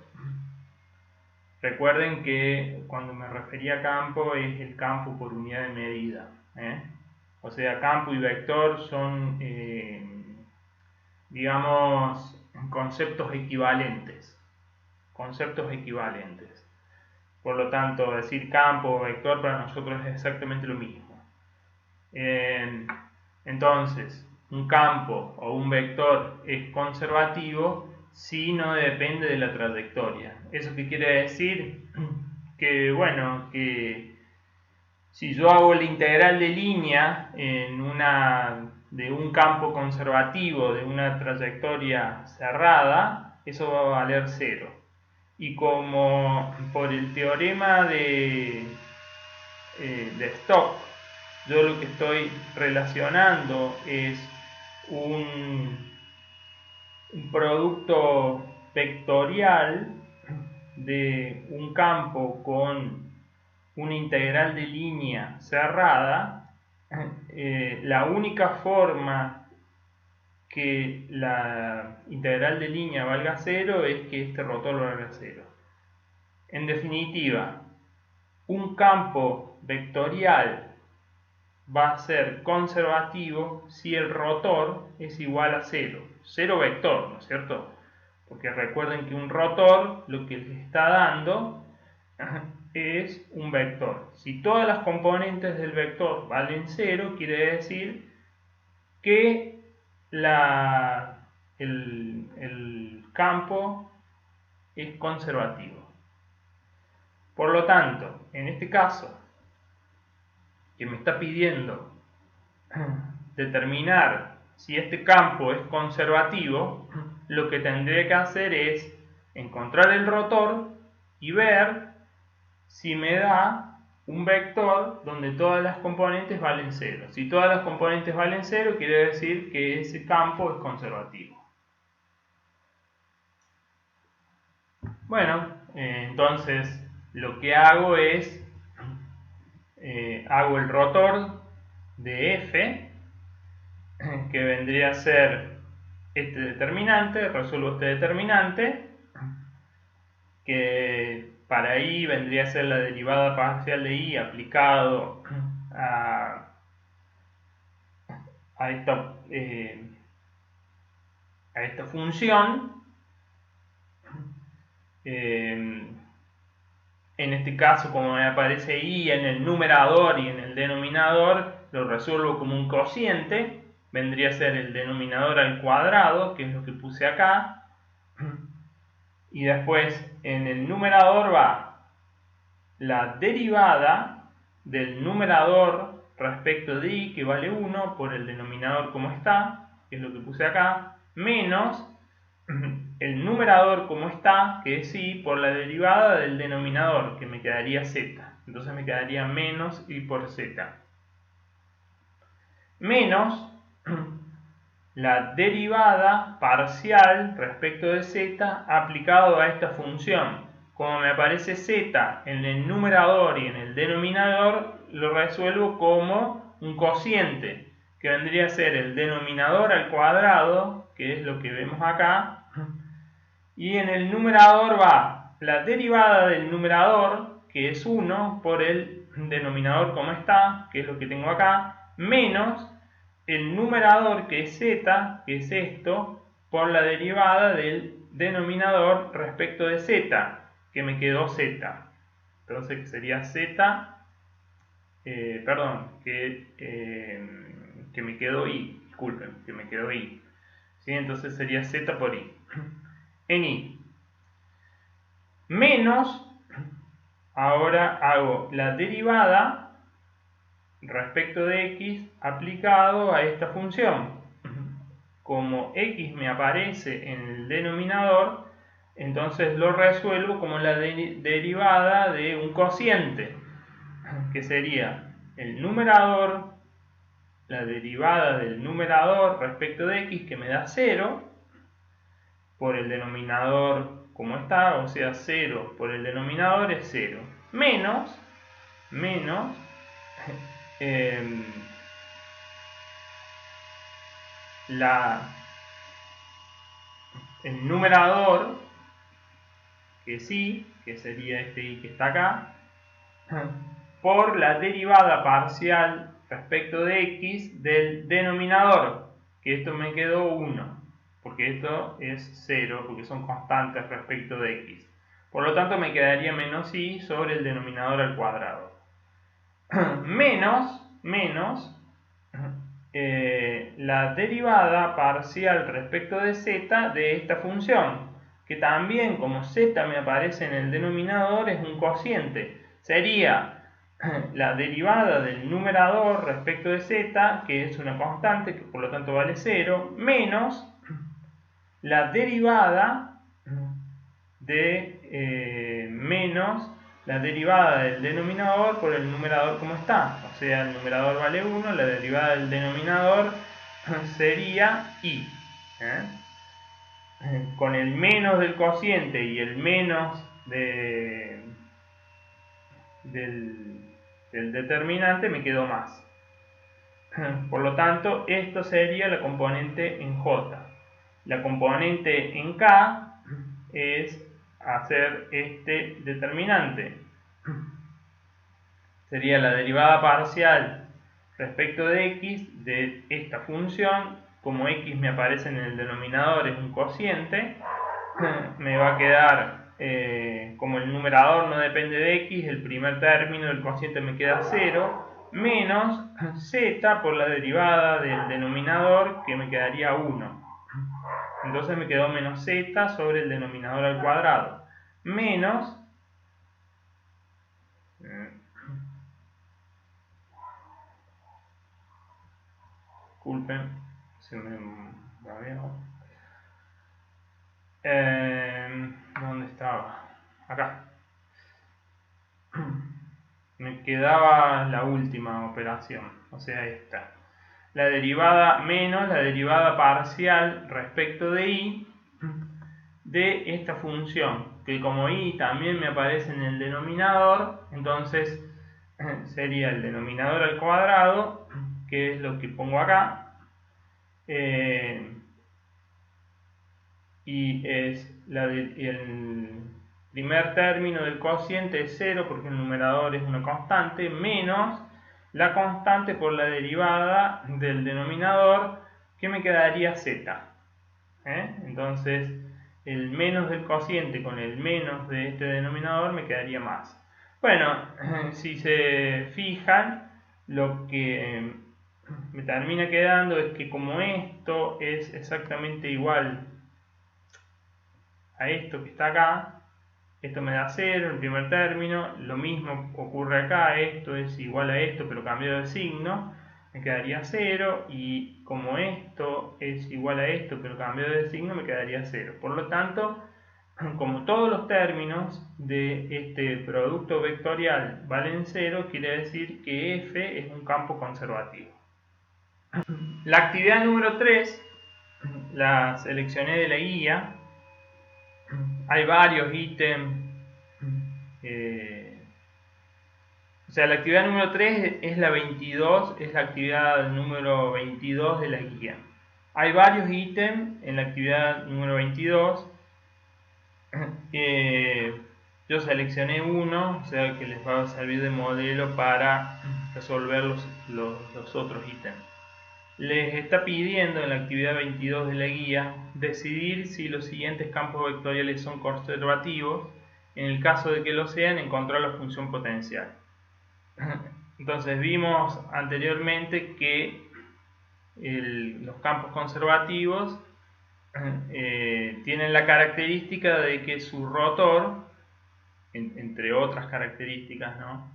Recuerden que cuando me refería a campo es el campo por unidad de medida. O sea, campo y vector son, digamos, conceptos equivalentes. Conceptos equivalentes. Por lo tanto, decir campo o vector para nosotros es exactamente lo mismo. Entonces, un campo o un vector es conservativo si no depende de la trayectoria. ¿Eso qué quiere decir? Que, bueno, que si yo hago la integral de línea de un campo conservativo, de una trayectoria cerrada, eso va a valer 0. Y como por el teorema de Stokes, yo lo que estoy relacionando es un producto vectorial de un campo con una integral de línea cerrada, la única forma que la integral de línea valga 0 es que este rotor valga 0. En definitiva, un campo vectorial va a ser conservativo si el rotor es igual a 0. 0 vector, ¿no es cierto? Porque recuerden que un rotor lo que les está dando es un vector. Si todas las componentes del vector valen 0, quiere decir que el campo es conservativo. Por lo tanto, en este caso, que me está pidiendo determinar si este campo es conservativo, lo que tendré que hacer es encontrar el rotor y ver si me da un vector donde todas las componentes valen 0. Si todas las componentes valen 0, quiere decir que ese campo es conservativo. Bueno, entonces lo que hago es hago el rotor de F, que vendría a ser este determinante, resuelvo este determinante, que para I vendría a ser la derivada parcial de I aplicado a esta función. En este caso, como me aparece I en el numerador y en el denominador, lo resuelvo como un cociente. Vendría a ser el denominador al cuadrado, que es lo que puse acá. Y después en el numerador va la derivada del numerador respecto de I, que vale 1, por el denominador como está, que es lo que puse acá, menos el numerador como está, que es I, por la derivada del denominador, que me quedaría Z. Entonces me quedaría menos I por Z. Menos la derivada parcial respecto de Z aplicado a esta función. Como me aparece Z en el numerador y en el denominador, lo resuelvo como un cociente, que vendría a ser el denominador al cuadrado, que es lo que vemos acá, y en el numerador va la derivada del numerador, que es 1, por el denominador como está, que es lo que tengo acá, menos el numerador, que es Z, que es esto, por la derivada del denominador respecto de Z, que me quedó Z. Entonces sería Z, que me quedó I, disculpen, que me quedó I. ¿Sí? Entonces sería Z por I. En I. Menos, ahora hago la derivada respecto de X aplicado a esta función. Como X me aparece en el denominador, entonces lo resuelvo como la derivada de un cociente, que sería el numerador la derivada del numerador respecto de x, que me da 0, por el denominador como está, o sea 0 por el denominador es 0, menos el numerador, que sí, que sería este y que está acá, por la derivada parcial respecto de x del denominador, que esto me quedó 1, porque esto es 0, porque son constantes respecto de x. Por lo tanto me quedaría menos y sobre el denominador al cuadrado. menos la derivada parcial respecto de z de esta función, que también, como z me aparece en el denominador, es un cociente. Sería la derivada del numerador respecto de z, que es una constante, que por lo tanto vale 0, menos la derivada de menos la derivada del denominador por el numerador como está. O sea, el numerador vale 1, la derivada del denominador sería i. Con el menos del cociente y el menos del determinante me quedó más. Por lo tanto, esto sería la componente en j. La componente en k es hacer este determinante. Sería la derivada parcial respecto de x de esta función. Como x me aparece en el denominador, es un cociente, me va a quedar, como el numerador no depende de x, el primer término del cociente me queda 0, menos z por la derivada del denominador, que me quedaría 1. Entonces me quedó menos z sobre el denominador al cuadrado, menos disculpen, se me movió. ¿Dónde estaba? Acá. Me quedaba la última operación, o sea esta. La derivada menos la derivada parcial respecto de y de esta función, que como y también me aparece en el denominador, entonces sería el denominador al cuadrado, que es lo que pongo acá, y es el primer término del cociente es 0 porque el numerador es una constante, menos la constante por la derivada del denominador, que me quedaría z. Entonces el menos del cociente con el menos de este denominador me quedaría más. Bueno, si se fijan, lo que me termina quedando es que como esto es exactamente igual a esto que está acá, esto me da 0 el primer término, lo mismo ocurre acá, esto es igual a esto pero cambiado de signo, me quedaría 0, y como esto es igual a esto pero cambiado de signo, me quedaría 0. Por lo tanto, como todos los términos de este producto vectorial valen 0, quiere decir que f es un campo conservativo. La actividad número 3 la seleccioné de la guía. Hay varios ítems. O sea, la actividad número 3 es la 22, es la actividad número 22 de la guía. Hay varios ítems en la actividad número 22. Yo seleccioné uno, o sea que les va a servir de modelo para resolver los otros ítems. Les está pidiendo en la actividad 22 de la guía decidir si los siguientes campos vectoriales son conservativos. En el caso de que lo sean, encontrar la función potencial. Entonces vimos anteriormente que los campos conservativos tienen la característica de que su rotor, entre otras características, ¿no?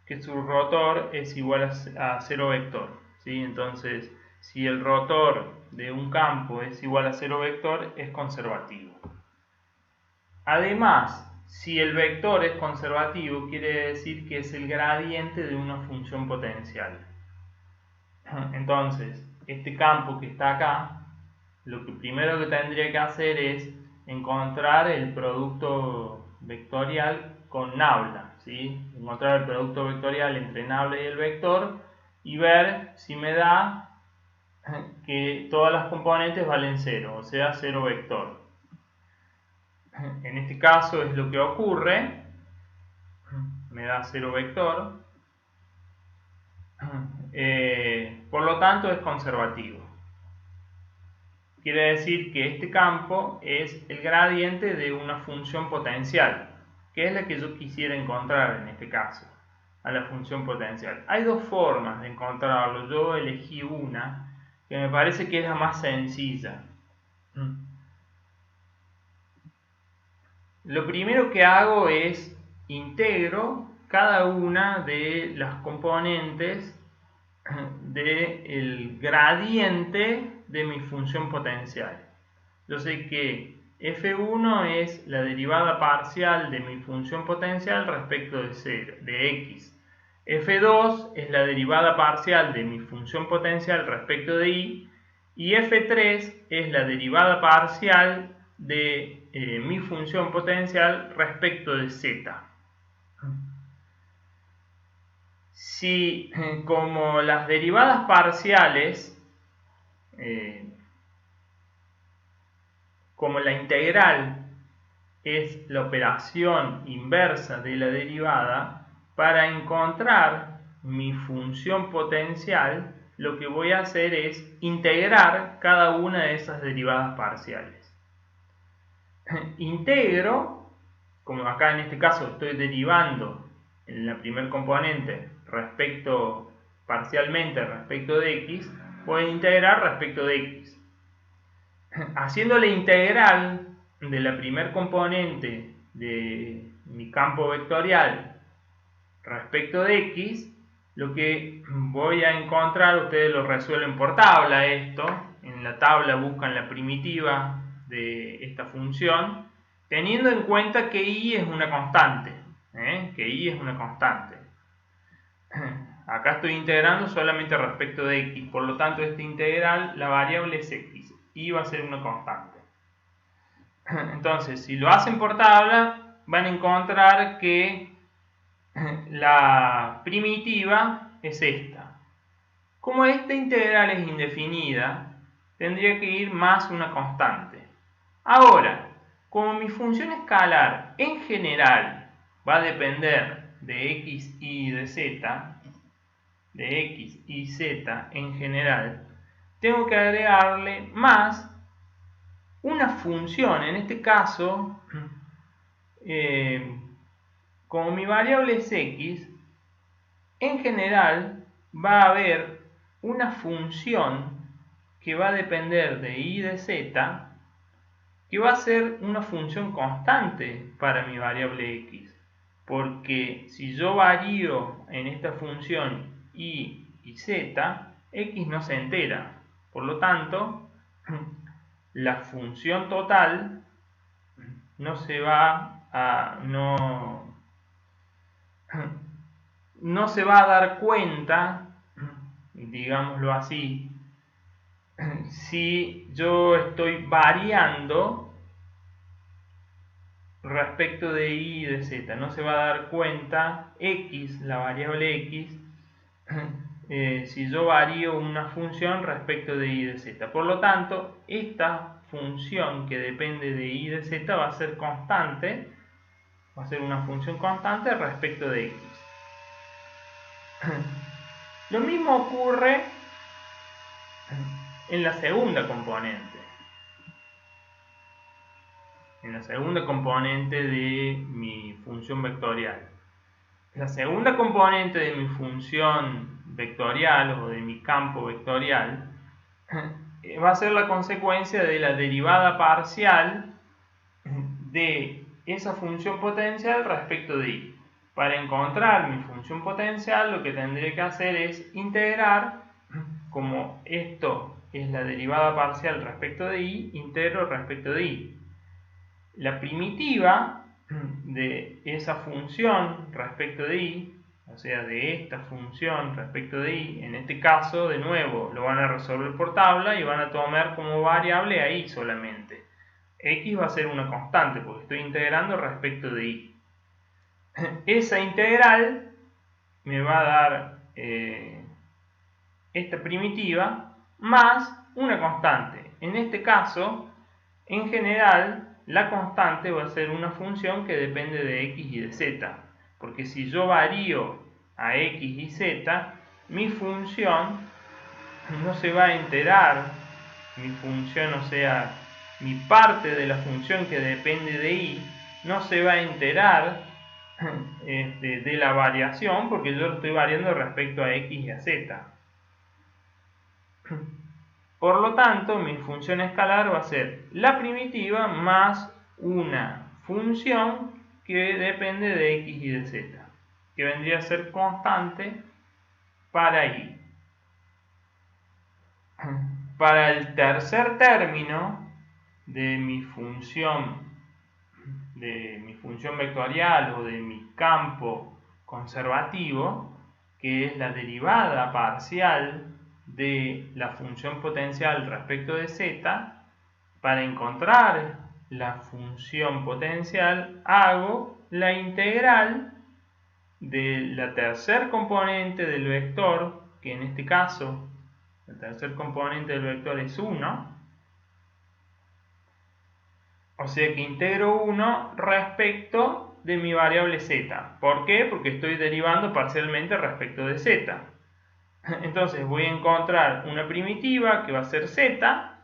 Que su rotor es igual a 0 vector, ¿sí? Entonces, si el rotor de un campo es igual a 0 vector, es conservativo. Además, Si el vector es conservativo, quiere decir que es el gradiente de una función potencial. Entonces, este campo que está acá, lo que primero que tendría que hacer es encontrar el producto vectorial con nabla, ¿sí? Encontrar el producto vectorial entre nabla y el vector y ver si me da que todas las componentes valen 0, o sea, 0 vector. En este caso es lo que ocurre, me da 0 vector, por lo tanto es conservativo. Quiere decir que este campo es el gradiente de una función potencial, que es la que yo quisiera encontrar en este caso, a la función potencial. Hay dos formas de encontrarlo, yo elegí una que me parece que es la más sencilla. Lo primero que hago es integro cada una de las componentes del gradiente de mi función potencial. Yo sé que f1 es la derivada parcial de mi función potencial respecto de x. f2 es la derivada parcial de mi función potencial respecto de y f3 es la derivada parcial de mi función potencial respecto de z. Si como las derivadas parciales, como la integral es la operación inversa de la derivada, para encontrar mi función potencial, lo que voy a hacer es integrar cada una de esas derivadas parciales. Integro, como acá en este caso estoy derivando en la primer componente parcialmente respecto de x, voy a integrar respecto de x. Haciendo la integral de la primer componente de mi campo vectorial respecto de x, lo que voy a encontrar, ustedes lo resuelven por tabla esto, en la tabla buscan la primitiva de esta función, teniendo en cuenta que y es una constante, Acá estoy integrando solamente respecto de x, por lo tanto esta integral, la variable es x, y va a ser una constante. Entonces, si lo hacen por tabla, van a encontrar que la primitiva es esta. Como esta integral es indefinida, tendría que ir más una constante. Ahora, como mi función escalar en general va a depender de x y de z, en general, tengo que agregarle más una función, en este caso, como mi variable es x, en general va a haber una función que va a depender de y de z, que va a ser una función constante para mi variable x, porque si yo varío en esta función y z, x no se entera, por lo tanto la función total no se va a no se va a dar cuenta, digámoslo así, si yo estoy variando respecto de y y de z. No se va a dar cuenta x, la variable x, si yo varío una función respecto de y de z. Por lo tanto, esta función que depende de y de z va a ser constante, va a ser una función constante respecto de x. Lo mismo ocurre en la segunda componente. En la segunda componente de mi función vectorial. La segunda componente de mi función vectorial o de mi campo vectorial va a ser la consecuencia de la derivada parcial de esa función potencial respecto de y. Para encontrar mi función potencial, lo que tendré que hacer es integrar, como esto es la derivada parcial respecto de y, integro respecto de y. La primitiva de esa función respecto de y, o sea, de esta función respecto de y, en este caso, de nuevo, lo van a resolver por tabla y van a tomar como variable a y solamente. X va a ser una constante porque estoy integrando respecto de y. Esa integral me va a dar esta primitiva más una constante. En este caso, en general, la constante va a ser una función que depende de x y de z. Porque si yo varío a x y z, mi función no se va a enterar, mi función, o sea, mi parte de la función que depende de y, no se va a enterar de la variación porque yo lo estoy variando respecto a x y a z. Por lo tanto, mi función escalar va a ser la primitiva más una función que depende de x y de z, que vendría a ser constante para y. Para el tercer término de mi función vectorial o de mi campo conservativo, que es la derivada parcial de la función potencial respecto de z, para encontrar la función potencial hago la integral de la tercer componente del vector, que en este caso el tercer componente del vector es 1, o sea que integro 1 respecto de mi variable z. ¿Por qué? Porque estoy derivando parcialmente respecto de z. Entonces voy a encontrar una primitiva que va a ser z,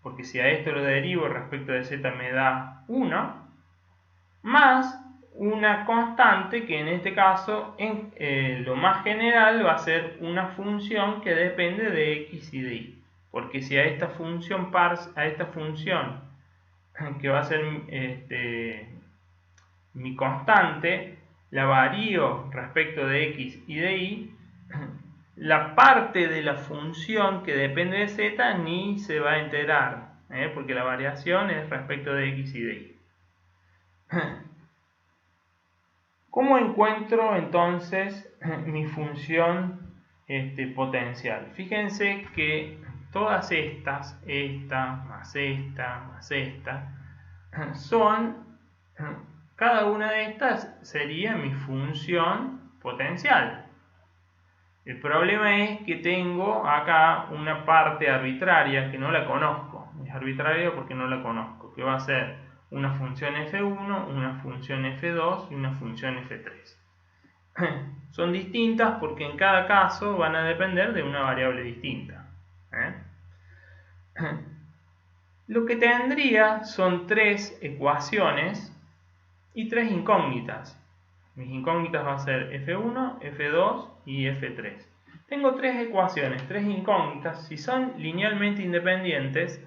porque si a esto lo derivo respecto de z me da 1, más una constante que en este caso, en lo más general, va a ser una función que depende de x y de y. Porque si a esta función que va a ser mi constante, la varío respecto de x y de y, la parte de la función que depende de z ni se va a enterar, porque la variación es respecto de x y de y. ¿Cómo encuentro entonces mi función potencial? Fíjense que todas estas, esta, más esta, más esta, son, cada una de estas sería mi función potencial. El problema es que tengo acá una parte arbitraria que no la conozco. Es arbitraria porque no la conozco, que va a ser una función f1, una función f2 y una función f3. Son distintas porque en cada caso van a depender de una variable distinta. Lo que tendría son tres ecuaciones y tres incógnitas. Mis incógnitas van a ser f1, f2 y f3. Tengo tres ecuaciones, tres incógnitas. Si son linealmente independientes,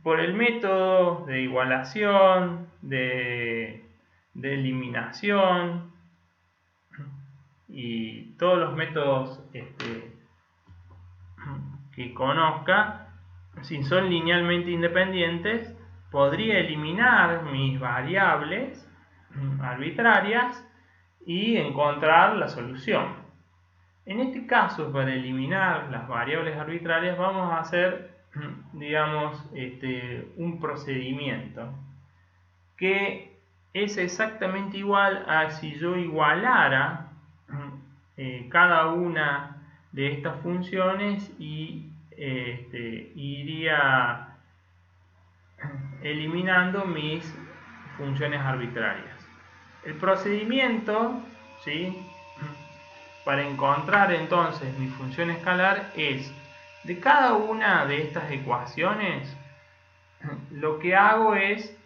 por el método de igualación, de eliminación y todos los métodos que conozca, si son linealmente independientes, podría eliminar mis variables arbitrarias y encontrar la solución. En este caso, para eliminar las variables arbitrarias, vamos a hacer, digamos, un procedimiento que es exactamente igual a si yo igualara cada una de estas funciones y iría eliminando mis funciones arbitrarias. El procedimiento, ¿sí?, para encontrar entonces mi función escalar es, de cada una de estas ecuaciones, lo que hago es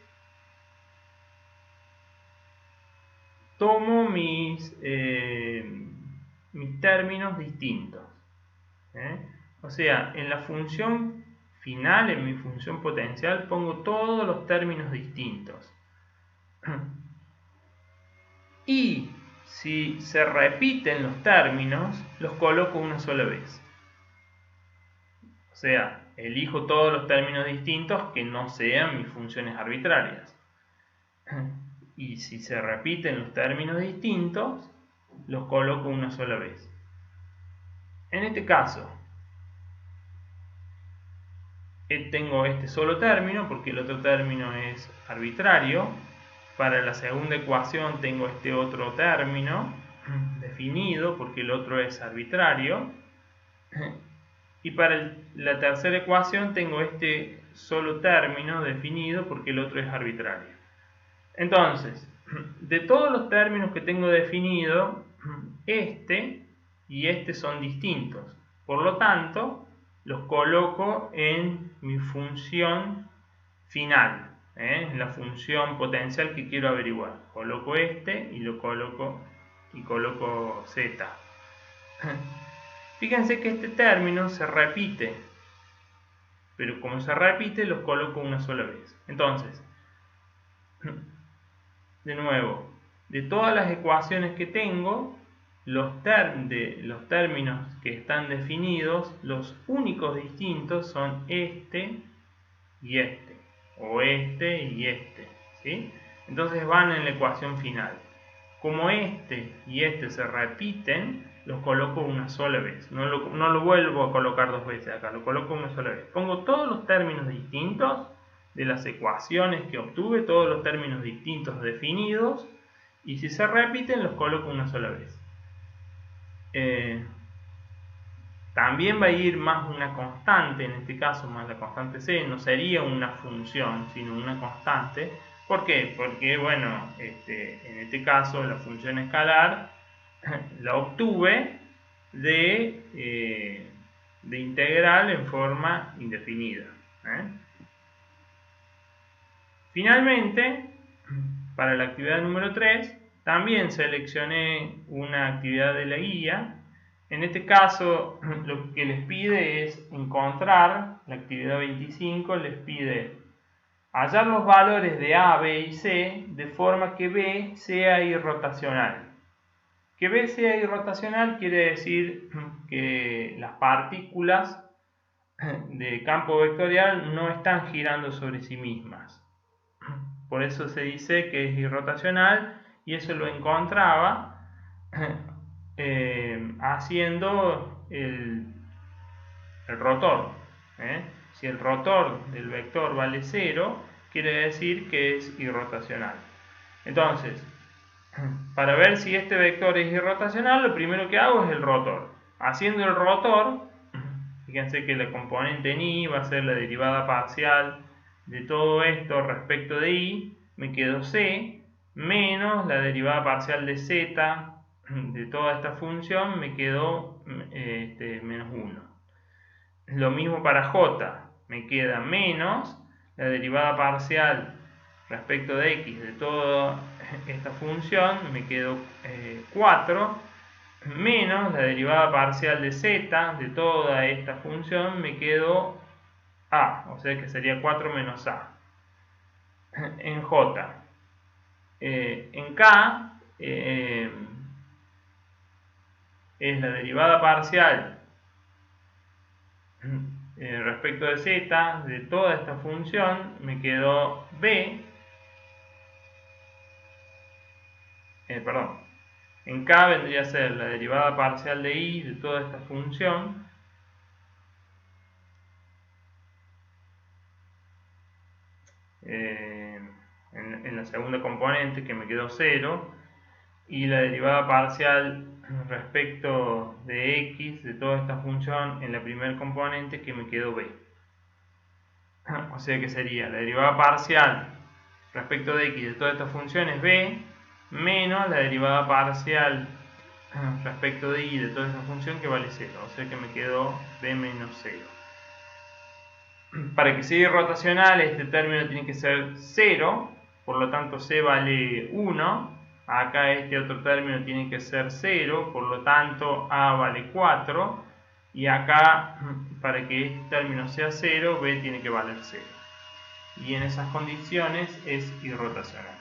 tomo mis términos distintos. O sea, en la función final, en mi función potencial, pongo todos los términos distintos. Y si se repiten los términos, los coloco una sola vez. O sea, elijo todos los términos distintos que no sean mis funciones arbitrarias. y si se repiten los términos distintos, los coloco una sola vez. En este caso, tengo este solo término porque el otro término es arbitrario. Para la segunda ecuación tengo este otro término definido porque el otro es arbitrario. Y para la tercera ecuación tengo este solo término definido porque el otro es arbitrario. Entonces, de todos los términos que tengo definido, este y este son distintos. Por lo tanto, los coloco en mi función final, en la función potencial que quiero averiguar. Coloco este y coloco z. Fíjense que este término se repite, pero como se repite, los coloco una sola vez. Entonces, de nuevo, de todas las ecuaciones que tengo, los términos que están definidos, los únicos distintos son este y este, o este y este, ¿sí? Entonces van en la ecuación final. Como este y este se repiten, los coloco una sola vez. No lo vuelvo a colocar dos veces acá, lo coloco una sola vez. Pongo todos los términos distintos de las ecuaciones que obtuve, todos los términos distintos definidos, y si se repiten, los coloco una sola vez. También va a ir más una constante, en este caso más la constante c, no sería una función, sino una constante. ¿Por qué? Porque, bueno, en este caso la función escalar la obtuve de integral en forma indefinida. Finalmente, para la actividad número 3, también seleccioné una actividad de la guía. En este caso, lo que les pide es encontrar, la actividad 25 les pide hallar los valores de A, B y C de forma que B sea irrotacional. Que B sea irrotacional quiere decir que las partículas de campo vectorial no están girando sobre sí mismas. Por eso se dice que es irrotacional, y eso lo encontraba haciendo el rotor. Si el rotor del vector vale 0, quiere decir que es irrotacional. Entonces, para ver si este vector es irrotacional, lo primero que hago es el rotor. Haciendo el rotor, fíjense que la componente en i va a ser la derivada parcial de todo esto respecto de i, me quedo c, menos la derivada parcial de z de toda esta función, me quedó menos 1. Lo mismo para j, me queda menos la derivada parcial respecto de x de toda esta función, me quedó 4, menos la derivada parcial de z de toda esta función, me quedó a, o sea que sería 4 menos a. En j, en k es la derivada parcial respecto de z de toda esta función, me quedó b, en k vendría a ser la derivada parcial de i de toda esta función, en la segunda componente, que me quedó 0, y la derivada parcial respecto de x de toda esta función en la primera componente, que me quedó b. O sea que sería la derivada parcial respecto de x de toda esta función es b, menos la derivada parcial respecto de y de toda esta función, que vale 0. O sea que me quedó b menos 0. Para que sea irrotacional, este término tiene que ser 0, por lo tanto c vale 1. Acá este otro término tiene que ser 0, por lo tanto a vale 4. Y acá, para que este término sea 0, b tiene que valer 0. Y en esas condiciones es irrotacional.